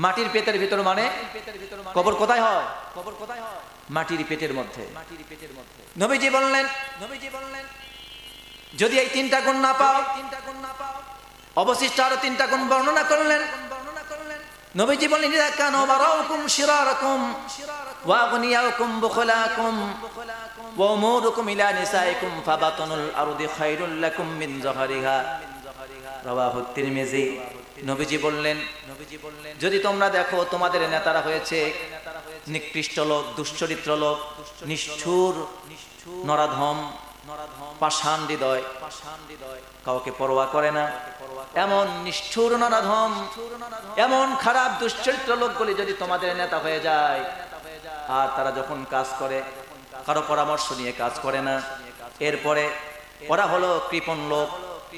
মাটির পেটের ভিতর মানে কবর কোথায় হয়? কবর কোথায় হয়? মাটির পেটের মধ্যে। নবীজি বললেন যদি এই 3টা গুণ না পাও, অবশিষ্ট আরো 3টা গুণ বর্ণনা করলেন। নবীজি বললেন ইযা কানা মারাউকুম শিরারাকুম ওয়া আগনিয়াকুম বুখলাকুম ওয়া উমুরুকুম ইলা নিসাইকুম ফাবাতুনুল আরদি খায়রুল লাকুম মিন যাহরিহা। রাওয়াহু তিরমিজি। নবীজি বললেন যদি তোমরা দেখো তোমাদের নেতারা হয়েছে নিকৃষ্ট লোক, দুশ্চরিত্র লোক, নিষ্ঠুর, নরাধম, পাষাণ হৃদয়, কাউকে পরোয়া করে না, এমন নিষ্ঠুর, নরাধম, এমন খারাপ দুশ্চরিত্র লোকগুলি যদি তোমাদের নেতা হয়ে যায়, আর তারা যখন কাজ করে কারো পরামর্শ নিয়ে কাজ করে না, এরপরে ওরা হলো কৃপণ লোক।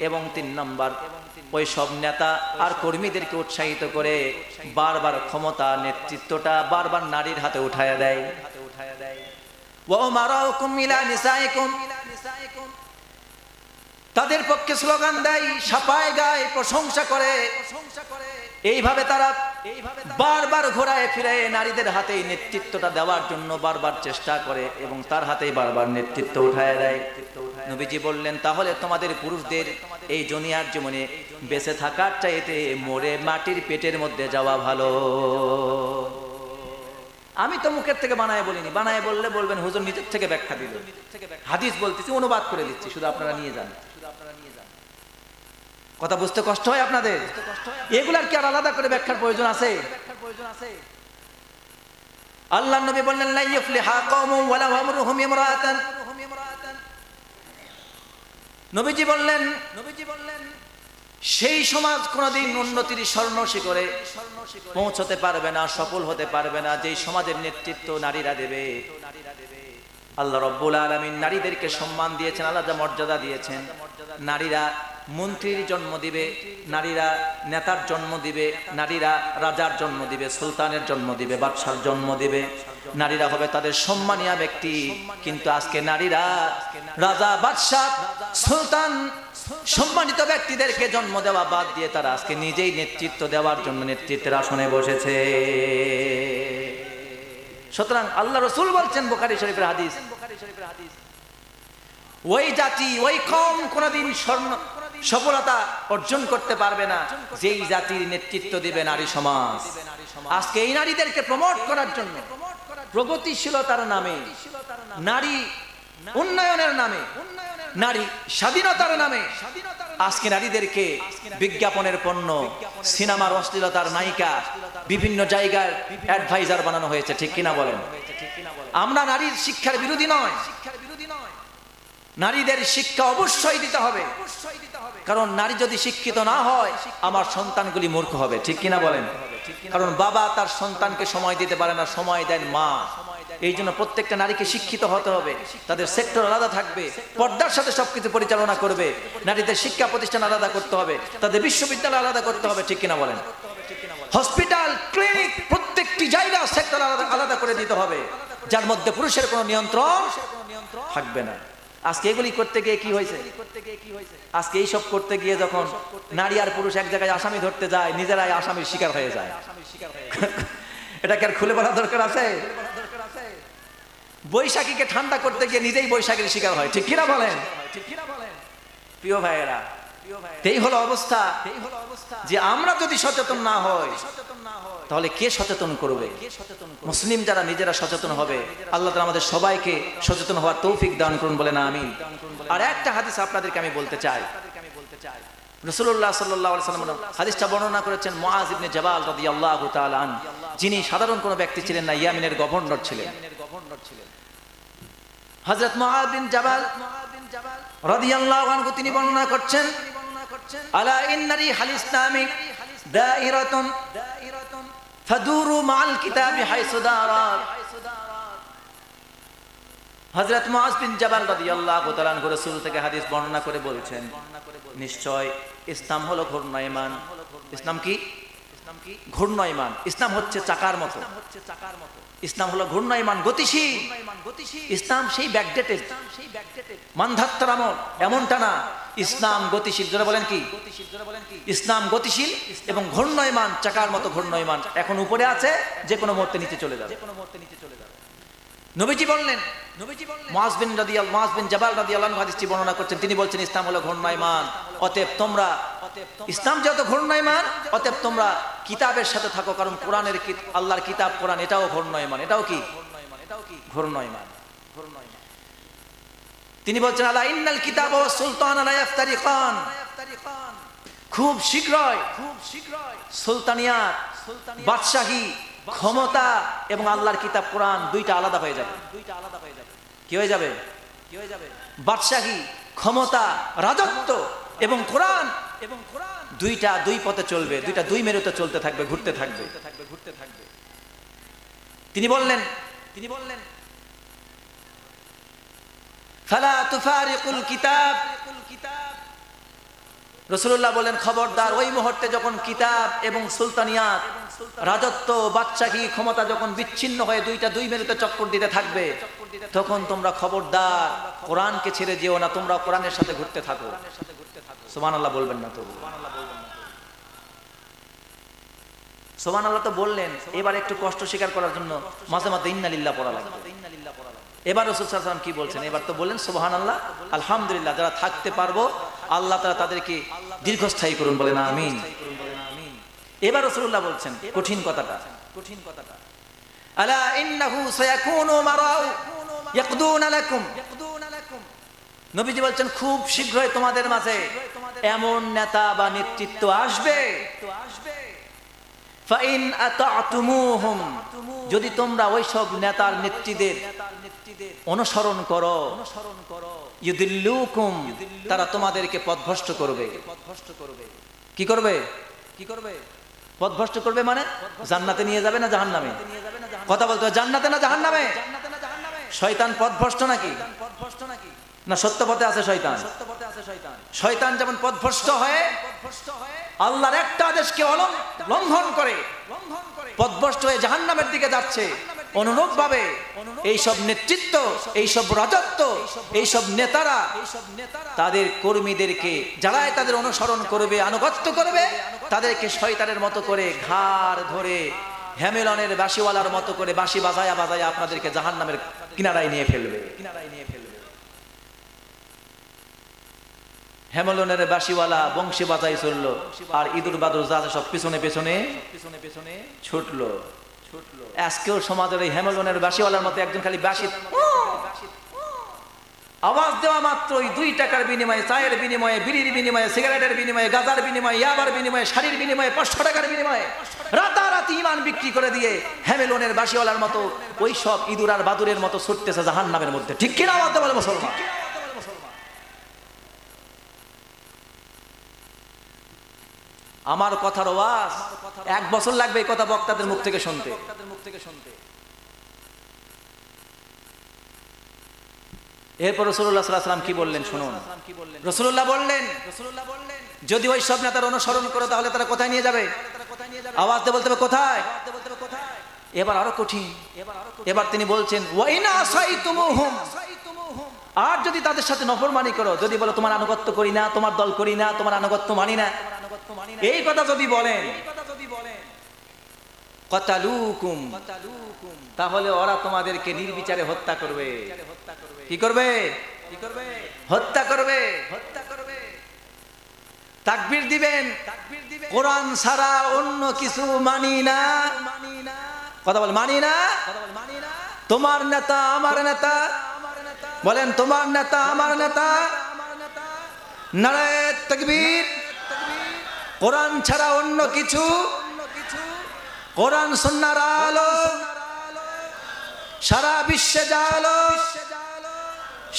এবং 3 নম্বর ওই সব নেতা আর কর্মীদেরকে উৎসাহিত করে বারবার ক্ষমতা, নেতৃত্বটা বারবার নারীর হাতে উঠায়া দেয়। ওয়া উমারাউকুম ইলা নিসাইকুম, তাদের পক্ষে স্লোগান দেয়, সাফায় গায়, প্রশংসা করে। এইভাবে তারা বারবার ঘোরায় ফিরে নারীদের হাতে নেতৃত্বটা দেওয়ার জন্য বারবার চেষ্টা করে এবং তার হাতেই বারবার নেতৃত্ব উঠায় দেয়। নবীজি বললেন তাহলে তোমাদের পুরুষদের এই দুনিয়ার জীবনে বেঁচে থাকার চাইতে মরে মাটির পেটের মধ্যে যাওয়া ভালো। আমি তো মুখের থেকে বানায় বলিনি, বানায় বললে বলবেন হুজুর নিজের থেকে ব্যাখ্যা দিল। হাদিস বলতেছি, অনুবাদ করে দিচ্ছি, শুধু আপনারা নিয়ে যান। কথা বুঝতে কষ্ট হয় আপনাদের? এগুলার কি আর আলাদা করে ব্যাখ্যার প্রয়োজন আছে? আল্লাহর নবী বললেন লা ইফলিহা কওমুন ওয়ালা আমরুহুম ইমরাতান। নবীজি বললেন সেই সমাজ কোনদিন উন্নতির স্বর্ণ শিখরে পৌঁছতে পারবে না, সফল হতে পারবে না যেই সমাজের নেতৃত্ব নারীরা দেবে। আল্লাহ রাব্বুল আলামিন নারীদেরকে সম্মান দিয়েছেন, আলাদা মর্যাদা দিয়েছেন। নারীরা মন্ত্রীর জন্ম দিবে, নারীরা নেতার জন্ম দিবে, নারীরা রাজার জন্ম দিবে, সুলতানের জন্ম দিবে, বাদশার জন্ম দিবে। নারীরা হবে তাদের সম্মানীয় ব্যক্তি। কিন্তু আজকে নারীরা রাজা, বাদশা, সুলতান, সম্মানিত ব্যক্তিদেরকে জন্ম দেওয়া বাদ দিয়ে তারা আজকে নিজেই নেতৃত্ব দেওয়ার জন্য নেতৃত্বের আসনে বসেছে। সুতরাং আল্লাহ রাসূল বলছেন, বুখারী শরীফের হাদিস, ওই জাতি, ওই কওম কোনদিন সফলতা অর্জন করতে পারবে না যেই জাতির নেতৃত্ব দিবে নারী সমাজ। আজকে এই নারীদেরকে প্রমোট করার জন্য, প্রগতিশীলতার নামে, নারী উন্নয়নের নামে, নারী স্বাধীনতার নামে আজকে নারীদেরকে বিজ্ঞাপনের পণ্য, সিনেমার অশ্লীলতার নায়িকা, বিভিন্ন জায়গায় অ্যাডভাইজার বানানো হয়েছে। ঠিক কিনা বলেন? আমরা নারীর শিক্ষার বিরোধী নয়, নারীদের শিক্ষা অবশ্যই দিতে হবে, কারণ নারী যদি শিক্ষিত না হয় আমার সন্তানগুলি মূর্খ হবে, ঠিক কিনা বলেন? কারণ বাবা তার সন্তানকে সময় দিতে পারে না, সময় দেন মা। এই জন্য প্রত্যেকটা নারীকে শিক্ষিত হতে হবে, তাদের সেক্টর আলাদা থাকবে, পর্দার সাথে সবকিছু পরিচালনা করবে, নারীদের শিক্ষা প্রতিষ্ঠান আলাদা করতে হবে, তাদের বিশ্ববিদ্যালয় আলাদা করতে হবে, ঠিক কিনা বলেন? হসপিটাল, ক্লিনিক, প্রত্যেকটি জায়গা সেক্টর আলাদা করে দিতে হবে, যার মধ্যে পুরুষের কোনো নিয়ন্ত্রণ থাকবে না। আজকে এগুলি করতে গিয়ে কি হয়েছে? আজকে এইসব করতে গিয়ে যখন নারী আর পুরুষ এক জায়গায় আসামি ধরতে যায়, নিজেরাই আসামির শিকার হয়ে যায়। এটাকে আর খুলে বলা দরকার আছে? বৈশাখীকে ঠান্ডা করতে গিয়ে নিজেই বৈশাখীর শিকার হয়, ঠিক কিনা বলেন? প্রিয় ভাইয়েরা, এই হলো অবস্থা। যে আমরা যদি সচেতন না হই তাহলে কে সচেতন করবে? মুসলিম যারা নিজেরা সচেতন হবে, আল্লাহ তাআলা আমাদের সবাইকে সচেতন হওয়ার তৌফিক দান করুন, বলেন আমিন। আর একটা হাদিস আপনাদেরকে আমি বলতে চাই। রাসূলুল্লাহ সাল্লাল্লাহু আলাইহি ওয়াসাল্লাম হাদিসটা বর্ণনা করেছেন মুআয ইবনে জাবাল রাদিয়াল্লাহু তাআলা আন, যিনি সাধারণ কোনো ব্যক্তি ছিলেন না, ইয়ামিনের গভর্নর ছিলেন। হযরত মুআয বিন জাবাল রাদিয়াল্লাহু আনহু তিনি বর্ণনা করছেন, আলা ইন্না রিহাল ইসলামি দাইরাতুন ফাদুরু মাআল কিতাবি হাইসু দারাত। হযরত মুআয বিন জাবাল রাদিয়াল্লাহু তাআলা আনহু রাসূল থেকে হাদিস বর্ণনা করে বলছেন, নিশ্চয় ইসলাম হলো ঘূর্ণায়মান। ইসলাম কি? ঘূর্ণায়মান। ইসলাম হচ্ছে চাকার মতো। ইসলাম হলো ঘূর্ণায়মান, গতিশীল। ইসলাম সেই ব্যাকডেটেড মানধাত্তার আমল, এমনটা না। ইসলাম গতিশীল, যারা বলেন কি? ইসলাম গতিশীল এবং ঘূর্ণায়মান, চাকার মতো ঘূর্ণায়মান। এখন উপরে আছে, যে কোনো মুহূর্তে নিচে চলে যাবে। নবীজি বললেন, মুআয বিন জাবাল রাদিয়াল্লাহু আনহু হাদিসটি বর্ণনা করছেন, তিনি বলছেন ইসলাম হলো ঘূর্ণায়মান। অতএব তোমরা, ইসলাম যেহেতু ঘূর্ণায়মান, অতএব তোমরা কিতাবের সাথে থাকো, কারণ কোরআনের আল্লাহর কিতাব কোরআন এটাও ঘূর্ণায়মান। এটাও কি? ঘূর্ণায়মান। তিনি বলছেন, আলা ইন্নাল কিতাব ওয়াস সুলতান লা ইফতারিকান। খুব শীঘ্রই সুলতানিয়াত, বাদশাহী, ক্ষমতা এবং আল্লাহর কিতাব কোরআন দুইটা আলাদা হয়ে যাবে। কি হয়ে যাবে? বাদশাহী, ক্ষমতা, রাজত্ব এবং কোরআন দুইটা দুই পথে চলবে, দুইটা দুই মেরুতে চলতে থাকবে, ঘুরতে থাকবে। তিনি বললেন ফালা তুফারিকুল কিতাব। রাসূলুল্লাহ বলেন, খবরদার, ওই মুহূর্তে যখন কিতাব এবং সুলতানিয়াত, রাজত্ব, বাদশাহী, ক্ষমতা যখন বিচ্ছিন্ন হয়ে দুইটা দুই মেরুতে চক্কর দিতে থাকবে, তখন তোমরা খবরদার কোরআনকে ছেড়ে যেও না, তোমরা কোরআনের সাথে ঘুরতে থাকো। সুবহানাল্লাহ বলবেন না তো? সুবহানাল্লাহ তো বললেন। এবার একটু কষ্ট স্বীকার করার জন্য মাঝে মাঝে ইন্না লিল্লাহ পড়া লাগবে। এবার রাসূল সাল্লাল্লাহু আলাইহি ওয়াসাল্লাম কি বলছেন? এবার তো বললেন সুবহানাল্লাহ, আলহামদুলিল্লাহ। যারা থাকতে পারবো আল্লাহ তাআলা তাদেরকে দীর্ঘস্থায়ী করুন, বলেন আমিন। এবার রাসূলুল্লাহ বলছেন কঠিন কথাটা, আলা ইন্নাহু সায়াকুনু মারাউ ইয়াকদুনা লাকুম। নবীজি বলছেন, খুব শীঘ্রই তোমাদের মাঝে এমন নেতা বা নেতৃত্ব আসবে, ফাইন আতা'তুমুহুম, যদি তোমরা ওই সব নেতার নেত্রীদের অনুসরণ করো, ইউদিল্লুকুম, তারা তোমাদেরকে পথভ্রষ্ট করবে। কি করবে? পথভ্রষ্ট করবে মানে জান্নাতে নিয়ে যাবে না জাহান্নামে? কথা বলতে হবে, জান্নাতে না জাহান্নামে? শয়তান পথভ্রষ্ট নাকি? না সত্য পথে আছে শয়তান? শয়তান যেমন পথভ্রষ্ট হয়ে আল্লাহর একটা আদেশকে লঙ্ঘন করে পথভ্রষ্ট হয়ে জাহান্নামের দিকে যাচ্ছে, অনুরূপভাবে এইসব নেতৃত্ব, এইসব রাজত্ব, এইসব নেতারা তাদের কর্মীদেরকে, যারাই তাদের অনুসরণ করবে, আনুগত্য করবে, তাদেরকে শয়তানের মতো করে ঘাড় ধরে হ্যামিলনের বাঁশিওয়ালার মতো করে বাঁশি বাজায়া বাজায়া আপনাদেরকে জাহান্নামের কিনারায় নিয়ে ফেলবে। হেমলনের বাঁশিওয়ালা বংশী বাজাই চললো, আর ইঁদুর বাদুর যা সব পিছনে পিছনে ছুটলো। আজকেও সমাজের এই হেমলনের বাঁশিওয়ালার মতো একজন খালি বাঁশি আওয়াজ দেওয়া মাত্রই 2 টাকার বিনিময়ে, চায়ের বিনিময়ে, বিড়ির বিনিময়ে, সিগারেটের বিনিময়ে, গাঁজার বিনিময়ে, ইয়াবার বিনিময়ে, শাড়ির বিনিময়ে, 500 টাকার বিনিময়ে রাতারাতি ইমান বিক্রি করে দিয়ে হ্যামেলনের বাসিওয়ালার মতো ওই সব ইঁদুর আর বাদুরের মতো ছুটতেছে জাহান্নামের মধ্যে। ঠিক কিনা আওয়াজ দেওয়া মুসলমান? আমার কথার আওয়াজ 1 বছর লাগবে এই কথা বক্তাদের মুখ থেকে শুনতে। এরপর রাসূলুল্লাহ সাল্লাল্লাহু আলাইহি ওয়াসাল্লাম কি বললেন শুনুন। রাসূলুল্লাহ বললেন, যদি ওই সব নেতার অনুসরণ করো তাহলে তারা কোথায় নিয়ে যাবে? আওয়াজ দিয়ে বলতে হবে কোথায়? এবার আরো কঠিন। এবার তিনি বলছেন ওয়া ইনা আসাইতুমুহুম, আর যদি তাদের সাথে নফরমানি করো, যদি বলো তোমার আনুগত্য করি না, তোমার দল করি না, তোমার আনুগত্য মানি না, এই কথা যদি বলেন কাতালুকুম, তাহলে ওরা তোমাদেরকে নির্বিচারে হত্যা করবে। কি করবে? হত্যা করবে। তাকবীর দিবেন, কোরআন ছাড়া অন্য কিছু মানি না। কথা বল, মানি না। তোমার নেতা আমার নেতা, বলেন তোমার নেতা আমার নেতা। নারায়ে তাকবীর। কোরআন ছাড়া অন্য কিছু, কোরআন সুন্নাহর আলো সারা বিশ্বে জালো,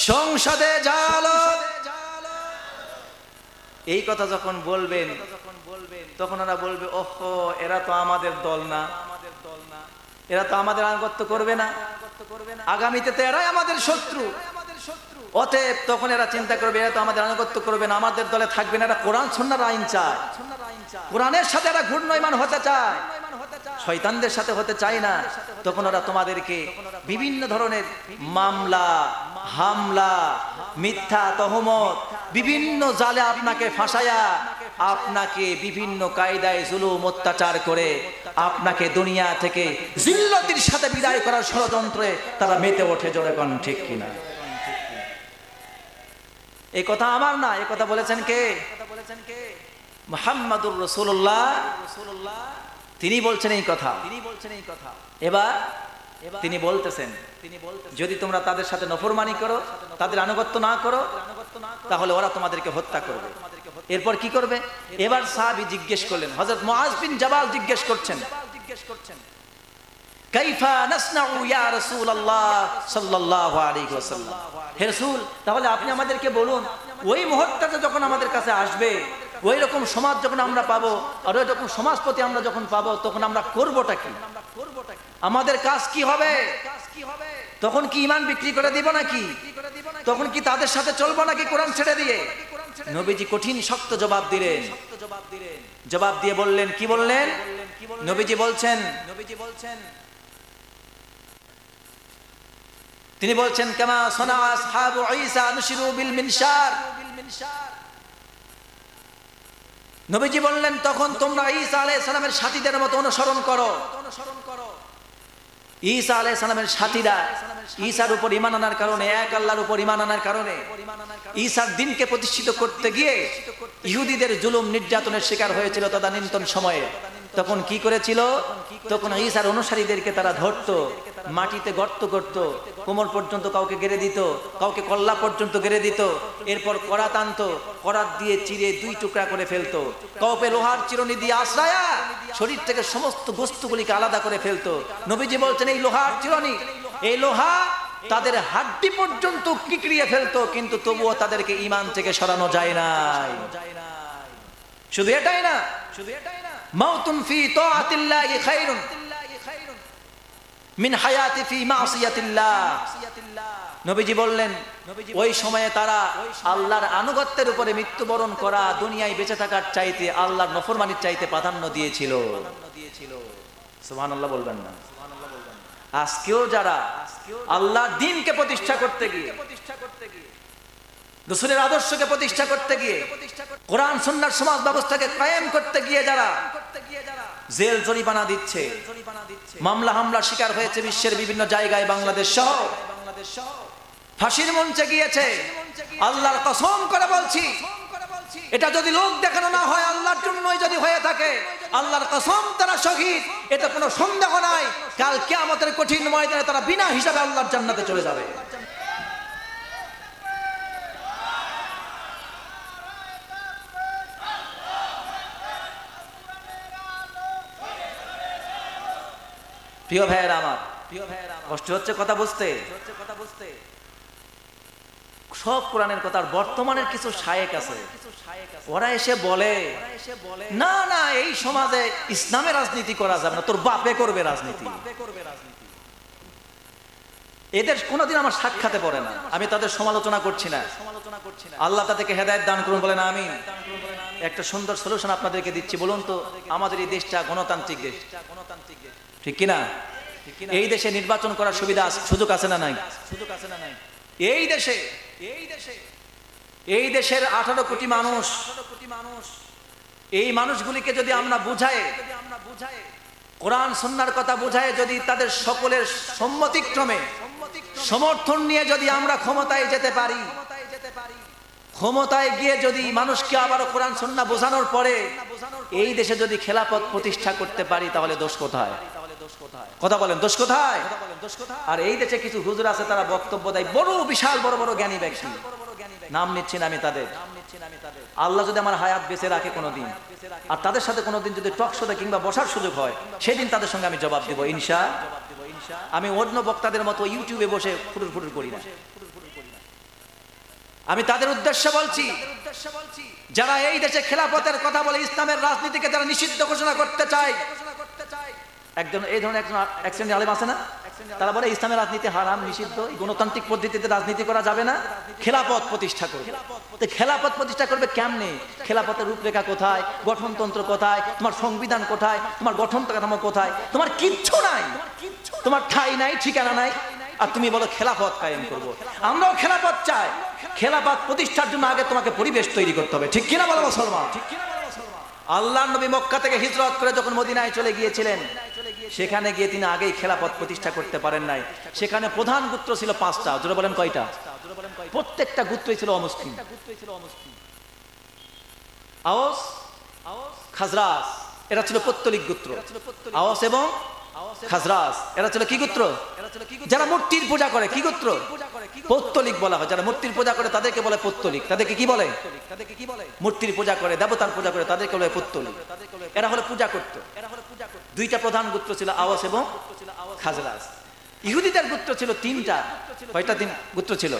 সংসদে জালো। এই কথা যখন বলবেন তখন ওরা বলবে ওহো, এরা তো আমাদের দল না, এরা তো আমাদের আনুগত্য করবে না, আগামীতে তো এরাই আমাদের শত্রু। অতএব তখন এরা চিন্তা করবে এরা তো আমাদের আনুগত্য করবে না, আমাদের দলে থাকবে না, এরা কোরআন সুন্নাহর আইন চায়, কোরআনের সাথে এরা ঘূর্ণয়মান হতে চায়, শয়তানদের সাথে হতে চায় না। তখন ওরা তোমাদেরকে বিভিন্ন ধরনের মামলা, হামলা, মিথ্যা তহমত, বিভিন্ন জালে আপনাকে ফাঁসায়া, আপনাকে বিভিন্ন কায়দায় জুলুম অত্যাচার করে আপনাকে দুনিয়া থেকে জিল্লতির সাথে বিদায় করার ষড়যন্ত্রে তারা মেতে ওঠে। জোরে কোন ঠিক কিনা? এই কথা আমার না, এই কথা বলেছেন কে? মুহাম্মাদুর রাসূলুল্লাহ, তিনি বলছেন এই কথা। এবার তিনি বলতেছেন যদি তোমরা তাদের সাথে নফরমানি করো, তাদের আনুগত্য না করো, তাহলে ওরা তোমাদেরকে হত্যা করবে। এরপর কি করবে? এবার সাহাবী জিজ্ঞেস করলেন, হযরত মুআজ বিন জাবাল জিজ্ঞেস করছেন কাইফা নাসনাউ ইয়া রাসূলুল্লাহ সাল্লাল্লাহু আলাইহি ওয়াসাল্লাম, হে রাসূল তাহলে আপনি আমাদেরকে বলুন ওই মুহূর্তটা যখন আমাদের কাছে আসবে, ওই রকম সমাজ যখন আমরা পাবো, আর ওই রকম সমাজপতি আমরা যখন পাবো, তখন আমরা করবোটা কি? আমাদের কাজ কি হবে? তখন কি ঈমান বিক্রি করে দিব নাকি? তখন কি তাদের সাথে চলবো নাকি কোরআন ছেড়ে দিয়ে? নবীজি কঠিন শক্ত জবাব দিলেন। জবাব দিয়ে বললেন, কি বললেন? নবীজি বলছেন, তিনি বলছেন কামা সানা আসহাবু ঈসা নুশিরু বিল মিনশার। নবীজি বললেন তখন তোমরা ঈসা আলাইহিস সালামের সাথীদের মতো অনুসরণ করো। ঈসা আলাইহিস সালামের সাথীরা ঈসার উপর ঈমান আনার কারণে, এক আল্লাহর উপর ঈমান আনার কারণে, ঈসার দ্বীনকে প্রতিষ্ঠিত করতে গিয়ে ইহুদিদের জুলুম নির্যাতনের শিকার হয়েছিল তদানীন্তন সময়ে। তখন কি করেছিল? তখন ঈসার অনুসারীদেরকে তারা ধরতো, মাটিতে গর্ত করত, কোমর পর্যন্ত কাউকে গেড়ে দিত, কাউকে কল্লা পর্যন্ত গেড়ে দিত, এরপর করাত আনতো, করাত দিয়ে চিরে 2 টুকরা করে ফেলতো, কাউকে লোহার চিরুনি দিয়ে আশ্রায়া শরীর থেকে সমস্ত বস্তুগুলিকে আলাদা করে ফেলতো। নবীজি বলছেন এই লোহার চিরুনি, এই লোহা তাদের হাড্ডি পর্যন্ত কিকড়িয়ে ফেলতো, কিন্তু তবুও তাদেরকে ঈমান থেকে সরানো যায় না। শুধু এটাই না, মাউতুন ফি তাআতিল্লাহি খায়রুন মিন হায়াতি ফি মাসিয়াতিল্লাহ। নবীজি বললেন ওই সময়ে তারা আল্লাহর আনুগত্যের উপরে মৃত্যুবরণ করা দুনিয়ায় বেঁচে থাকার চাইতে আল্লাহর নফরমানির চাইতে প্রাধান্য দিয়েছিল। সুবহানাল্লাহ বলবেন না? আজকেও যারা আল্লাহর দ্বীনকে প্রতিষ্ঠা করতে গিয়ে, রাসূলের আদর্শকে প্রতিষ্ঠা করতে গিয়ে, কোরআন সুন্নাহর সমাজ ব্যবস্থাকে কায়েম করতে গিয়ে যারা জেল জরিমানা দিচ্ছে, মামলা হামলার শিকার হয়েছে বিশ্বের বিভিন্ন জায়গায়, বাংলাদেশ সহ, ফাঁসির মঞ্চে গিয়েছে, আল্লাহর কসম করে বলছি এটা যদি লোক দেখানো না হয়, আল্লাহর জন্যই যদি হয়ে থাকে, আল্লাহর কসম তারা শহীদ, এতে কোনো সন্দেহ নাই। কাল কিয়ামতের কঠিন ময়দানে তারা বিনা হিসাবে আল্লাহর জান্নাতে চলে যাবে। প্রিয় ভাইয়েরা আমার, কষ্ট হচ্ছে কথা বুঝতে। সব কোরআনের কথা। আর বর্তমানের কিছু শায়েক আছে, ওরা এসে বলে না না এই সমাজে ইসলামে রাজনীতি করা যাবে না, তোর বাপে করবে রাজনীতি। এদের কোনোদিন আমার সাক্ষাতে পড়ে না, আমি তাদের সমালোচনা করছি না, আল্লাহ তাদেরকে হেদায়েত দান করুন বলেন আমিন। একটা সুন্দর সলিউশন আপনাদেরকে দিচ্ছি। বলুন তো, আমাদের এই দেশটা গণতান্ত্রিক দেশ, ঠিক কিনা? এই দেশে নির্বাচন করার সুবিধা সুযোগ আছে না নাই? এই দেশের 18 কোটি মানুষ, এই মানুষগুলিকে যদি আমরা বুঝাই, কোরআন সুন্নাহর কথা বুঝায়, যদি তাদের সকলের সম্মতিক্রমে সমর্থন নিয়ে যদি আমরা ক্ষমতায় যেতে পারি, ক্ষমতায় গিয়ে যদি মানুষকে আবারও কোরআন সুন্নাহ বোঝানোর পরে এই দেশে যদি খেলাফত প্রতিষ্ঠা করতে পারি, তাহলে দোষ কোথায়? কথা বলেন, দোষ কোথায়? আর এই দেশে কিছু হুজুর আছে, তারা বক্তব্য দেয়, বড় বিশাল বড় বড় জ্ঞানী ব্যক্তি, নাম নিচ্ছি না আমি তাদের। আল্লাহ যদি আমার হায়াত বেঁচে রাখে কোনোদিন, আর তাদের সাথে কোনোদিন যদি টক শোতে কিংবা বসার সুযোগ হয়, সেদিন তাদের সঙ্গে আমি জবাব দেবো ইনশাআল্লাহ। আমি অন্য বক্তাদের মতো ইউটিউবে বসে ফুটুর ফুটুর করি না। আমি তাদের উদ্দেশ্যে বলছি, যারা এই দেশে খেলাফতের কথা বলে, ইসলামের রাজনীতিকে যারা নিষিদ্ধ ঘোষণা করতে চায়, একজন এই ধরনের এক শ্রেণীর আলেম আছে না, তারা বলে ইসলামের রাজনীতি হারাম, নিষিদ্ধ, গণতান্ত্রিক পদ্ধতিতে রাজনীতি করা যাবে না, খেলাফত প্রতিষ্ঠা করবে। তো খেলাফত প্রতিষ্ঠা করবে কেমনে? খেলাফতের রূপরেখা কোথায়? গঠনতন্ত্র কোথায়? তোমার সংবিধান কোথায়? তোমার গঠন কাঠামো কোথায়? তোমার কিচ্ছু নাই, তোমার ঠাঁই নাই, ঠিকানা নাই, আর তুমি বলো খেলাফত কায়েম করব। আমরাও খেলাফত চাই, খেলাফত প্রতিষ্ঠার জন্য আগে তোমাকে পরিবেশ তৈরি করতে হবে, ঠিক কিনা বলো মুসলমান? আল্লাহর নবী মক্কা থেকে হিজরত করে যখন মদিনায় চলে গিয়েছিলেন, সেখানে গিয়ে তিনি আগেই খেলাফত প্রতিষ্ঠা করতে পারেন নাই। সেখানে প্রধান গোত্র ছিল 5টা। জোরে বলেন কয়টা? প্রত্যেকটা গোত্রই ছিল অমুসলিম। আওস, খাজরাজ, এরা ছিল পৌত্তলিক গোত্র। আওস এবং খাজরাজ এরা ছিল কি গোত্র? যারা মূর্তির পূজা করে। কি গোত্র? পৌত্তলিক বলা হয়। যারা মূর্তির পূজা করে তাদেরকে বলে পৌত্তলিক। তাদেরকে কি বলে? মূর্তির পূজা করে, দেবতার পূজা করে, তাদেরকে বলে পৌত্তলিক। এরা হলো পূজা করত। দুইটা প্রধান গোত্র ছিল, আওস এবং খাজরাজ। ইহুদিদের গোত্র ছিল 3টা। কয়টা গোত্র ছিল?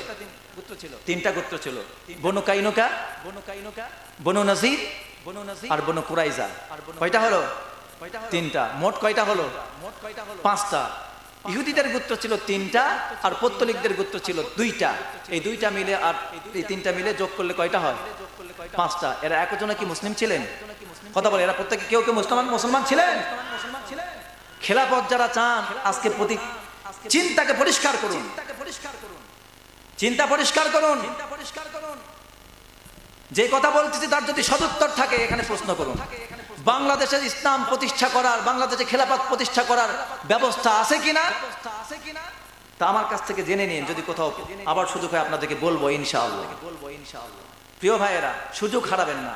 3টা গোত্র ছিল, বনু কাইনুকা, বনু নজির আর বনু কুরাইজা। কয়টা হলো? 3টা। মোট কয়টা হলো? 5টা। ইহুদিদের গোত্র ছিল 3টা, আর পৌত্তলিকদের গোত্র ছিল 2টা। এই 2টা মিলে আর এই 3টা মিলে যোগ করলে কয়টা হয়? 5টা। এরা একজনে কি মুসলিম ছিলেন? কথা বলে, এরা প্রত্যেকে কেউ কেউ মুসলমান ছিলেন? খেলাফত যারা চান, আজকে চিন্তাকে পরিষ্কার করুন, চিন্তা পরিষ্কার করুন। যে কথা বলতেছি তার যদি সদুত্তর থাকে এখানে প্রশ্ন করুন। বাংলাদেশের ইসলাম প্রতিষ্ঠা করার, বাংলাদেশে খেলাফত প্রতিষ্ঠা করার ব্যবস্থা আছে কিনা তা আমার কাছ থেকে জেনে নিন। যদি কোথাও আবার সুযোগ হয় আপনাদেরকে বলবো ইনশাআল্লাহ। প্রিয় ভাইয়েরা, সুযোগ হারাবেন না।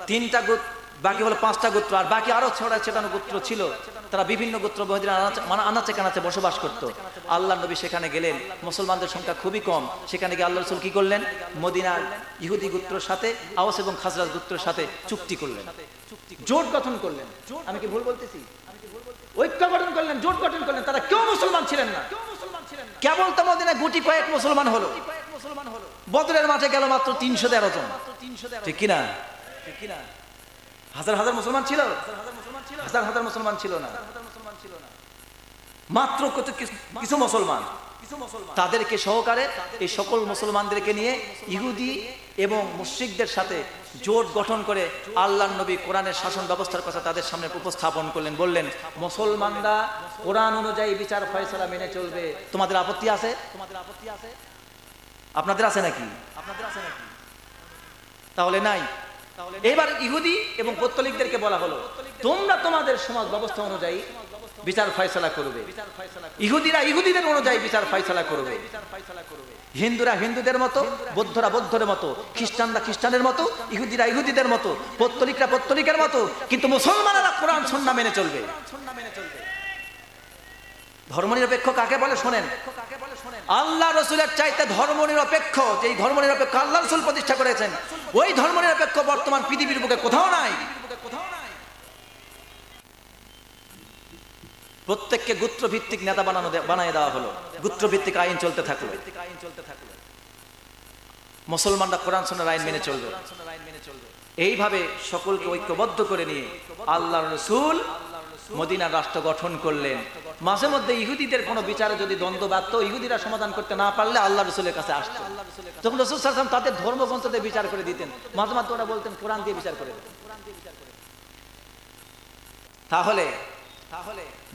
3টা গোত্র, বাকি হলো 5টা গোত্র, আর বাকি আরো 6টা গোত্র ছিল। তারা বিভিন্ন গোত্র আনাচে কানাচে বসবাস করত। আল্লাহ নবী সেখানে গেলেন, মুসলমানদের সংখ্যা খুবই কম। সেখানে গিয়ে আল্লাহ রাসূল কি করলেন? মদিনার ইহুদি গোত্রের সাথে, আওস এবং খাজরাজ গোত্রের সাথে চুক্তি করলেন, জোট গঠন করলেন। আমি কি ভুল বলতেছি? ঐক্য গঠন করলেন, জোট গঠন করলেন। তারা কেউ মুসলমান ছিলেন না, কেবল তো মদিনায় গুটি কয়েক মুসলমান হলো। বদরের মাঠে গেল মাত্র 313 জন, ঠিক কিনা? হাজার হাজার মুসলমান ছিল? হাজার হাজার মুসলমান ছিল না, মাত্র কিছু মুসলমান। তাদেরকে সহকারে এই সকল মুসলমানদেরকে নিয়ে ইহুদি এবং মুশরিকদের সাথে জোট গঠন করে আল্লাহর নবী কোরআনের শাসন ব্যবস্থার কথা তাদের সামনে উপস্থাপন করলেন। বললেন, মুসলমানরা কোরআন অনুযায়ী বিচার ফয়সালা মেনে চলবে। তোমাদের আপত্তি আছে? আপনাদের আছে নাকি? তাহলে নাই। এবার ইহুদি এবং পৌত্তলিকদেরকে বলা হলো, তোমরা তোমাদের সমাজ ব্যবস্থা অনুযায়ী বিচার ফয়সালা করবে। ইহুদিরা ইহুদিদের অনুযায়ী বিচার ফয়সালা করবে। হিন্দুরা হিন্দুদের মতো, বৌদ্ধরা বৌদ্ধদের মতো, খ্রিস্টানরা খ্রিস্টানের মতো, ইহুদিরা ইহুদিদের মতো, পৌত্তলিকরা পৌত্তলিকের মতো, কিন্তু মুসলমানেরা কোরআন সুন্নাহ মেনে চলবে। ধর্মনিরপেক্ষ কাকে বলে শোনেন। আল্লাহ রাসূলের চাইতে ধর্মনিরপেক্ষ, যেই ধর্মনিরপেক্ষ আল্লাহ রাসূল প্রতিষ্ঠা করেছেন, ওই ধর্মনিরপেক্ষ বর্তমান পৃথিবীর বুকে কোথাও নাই। প্রত্যেককে গোত্রভিত্তিক নেতা বানিয়ে দেওয়া হলো, গোত্রভিত্তিক আইন চলতে থাকলো। মুসলমানরা কোরআন সুন্নাহর আইন মেনে চলবে। এইভাবে সকলকে ঐক্যবদ্ধ করে নিয়ে আল্লাহর রাসূল মদিনার রাষ্ট্র গঠন করলেন। মাঝে মধ্যে ইহুদিদের কোনো বিচারে যদি দ্বন্দ্ব বাঁধত, ইহুদিরা সমাধান করতে না পারলে আল্লাহ রাসূলের কাছে আসতো। তখন রাসূল সাল্লাল্লাহু আলাইহি ওয়াসাল্লাম তাদের ধর্মগ্রন্থ দিয়ে বিচার করে দিতেন। মাঝে মাঝে ওরা বলতেন কোরআন দিয়ে বিচার করে দিতেন। তাহলে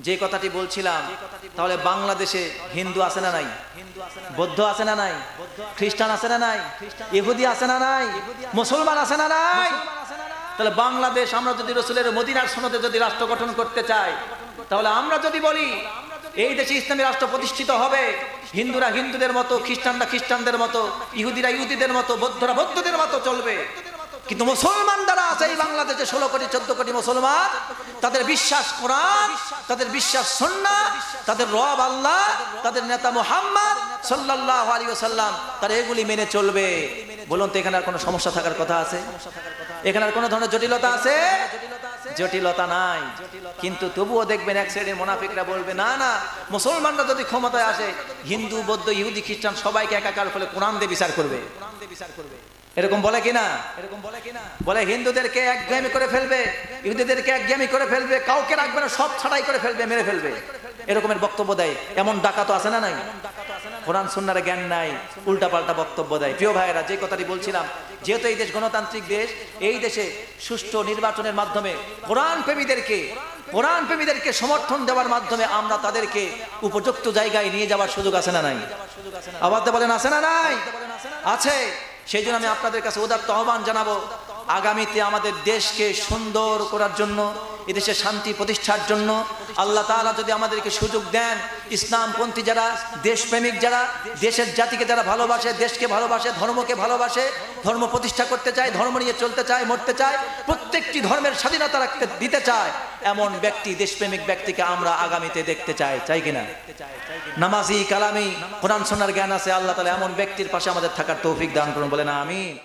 যে কথাটি বলছিলাম, তাহলে বাংলাদেশে হিন্দু আছে না নাই? বৌদ্ধ আছে না নাই? খ্রিস্টান আছে না নাই? ইহুদি আছে না নাই? মুসলমান আছে না নাই? তাহলে বাংলাদেশ আমরা যদি রাসূলের মদিনার সনদে যদি রাষ্ট্র গঠন করতে চাই, তাহলে আমরা যদি বলি এই দেশে ইসলামী রাষ্ট্র প্রতিষ্ঠিত হবে, হিন্দুরা হিন্দুদের মতো, খ্রিস্টানরা খ্রিস্টানদের মতো, ইহুদিরা ইহুদিদের মতো, বৌদ্ধরা বৌদ্ধদের মতো চলবে, কিন্তু মুসলমান যারা আছে এই বাংলাদেশে 16 কোটি 14 কোটি মুসলমান, তাদের বিশ্বাস কোরআন, তাদের বিশ্বাস সুন্নাহ, তাদের রব আল্লাহ, তাদের নেতা মুহাম্মদ সাল্লাল্লাহু আলাইহি ওয়াসাল্লাম, তারা এগুলি মেনে চলবে। বলুন তো এখানে আর কোনো সমস্যা থাকার কথা আছে? এখানে আর কোনো ধরনের জটিলতা আছে? জটিলতা নাই। কিন্তু তবুও দেখবেন এক শ্রেণীর মুনাফিকরা বলবে না না, মুসলমানরা যদি ক্ষমতায় আসে হিন্দু বৌদ্ধ ইহুদি খ্রিস্টান সবাইকে একাকার করে কোরআন দিয়ে বিচার করবে। এরকম বলে কিনা? বলে হিন্দুদেরকে একঘেয়েমি করে ফেলবে, ইহুদিদেরকে একঘেয়েমি করে ফেলবে, কাউকে রাখবে না, সব ছাড়াই করে ফেলবে, মেরে ফেলবে, এরকমের বক্তব্য দেয়। এমন ডাকা তো আছে না নাই? কোরআন সুন্নাহর জ্ঞান নাই, উল্টাপাল্টা বক্তব্য দেয়। প্রিয় ভাইয়েরা, যে কথাটি বলছিলাম, যেহেতু এই দেশ গণতান্ত্রিক দেশ, এই দেশে সুষ্ঠু নির্বাচনের মাধ্যমে কোরআন প্রেমীদেরকে সমর্থন দেওয়ার মাধ্যমে আমরা তাদেরকে উপযুক্ত জায়গায় নিয়ে যাওয়ার সুযোগ আছে না নাই? আবার বলেন আছে না নাই? আছে। সেই জন্য আমি আপনাদের কাছে উদাত্ত আহ্বান জানাবো, আগামীতে আমাদের দেশকে সুন্দর করার জন্য, এদেশে শান্তি প্রতিষ্ঠার জন্য আল্লাহ তাআলা যদি আমাদেরকে সুযোগ দেন, ইসলামপন্থী যারা, দেশপ্রেমিক যারা, দেশের জাতিকে যারা ভালোবাসে, দেশকে ভালোবাসে, ধর্মকে ভালোবাসে, ধর্ম প্রতিষ্ঠা করতে চায়, ধর্ম নিয়ে চলতে চায়, মরতে চায়, প্রত্যেকটি ধর্মের স্বাধীনতা রাখতে দিতে চায়, এমন ব্যক্তি, দেশপ্রেমিক ব্যক্তিকে আমরা আগামীতে দেখতে চাই। চাই কিনা? নামাজি, কালামি, কোরআন সুন্নাহর জ্ঞান আছে, আল্লাহ তাআলা এমন ব্যক্তির পাশে আমাদের থাকার তৌফিক দান করুন। বলেন আমিন।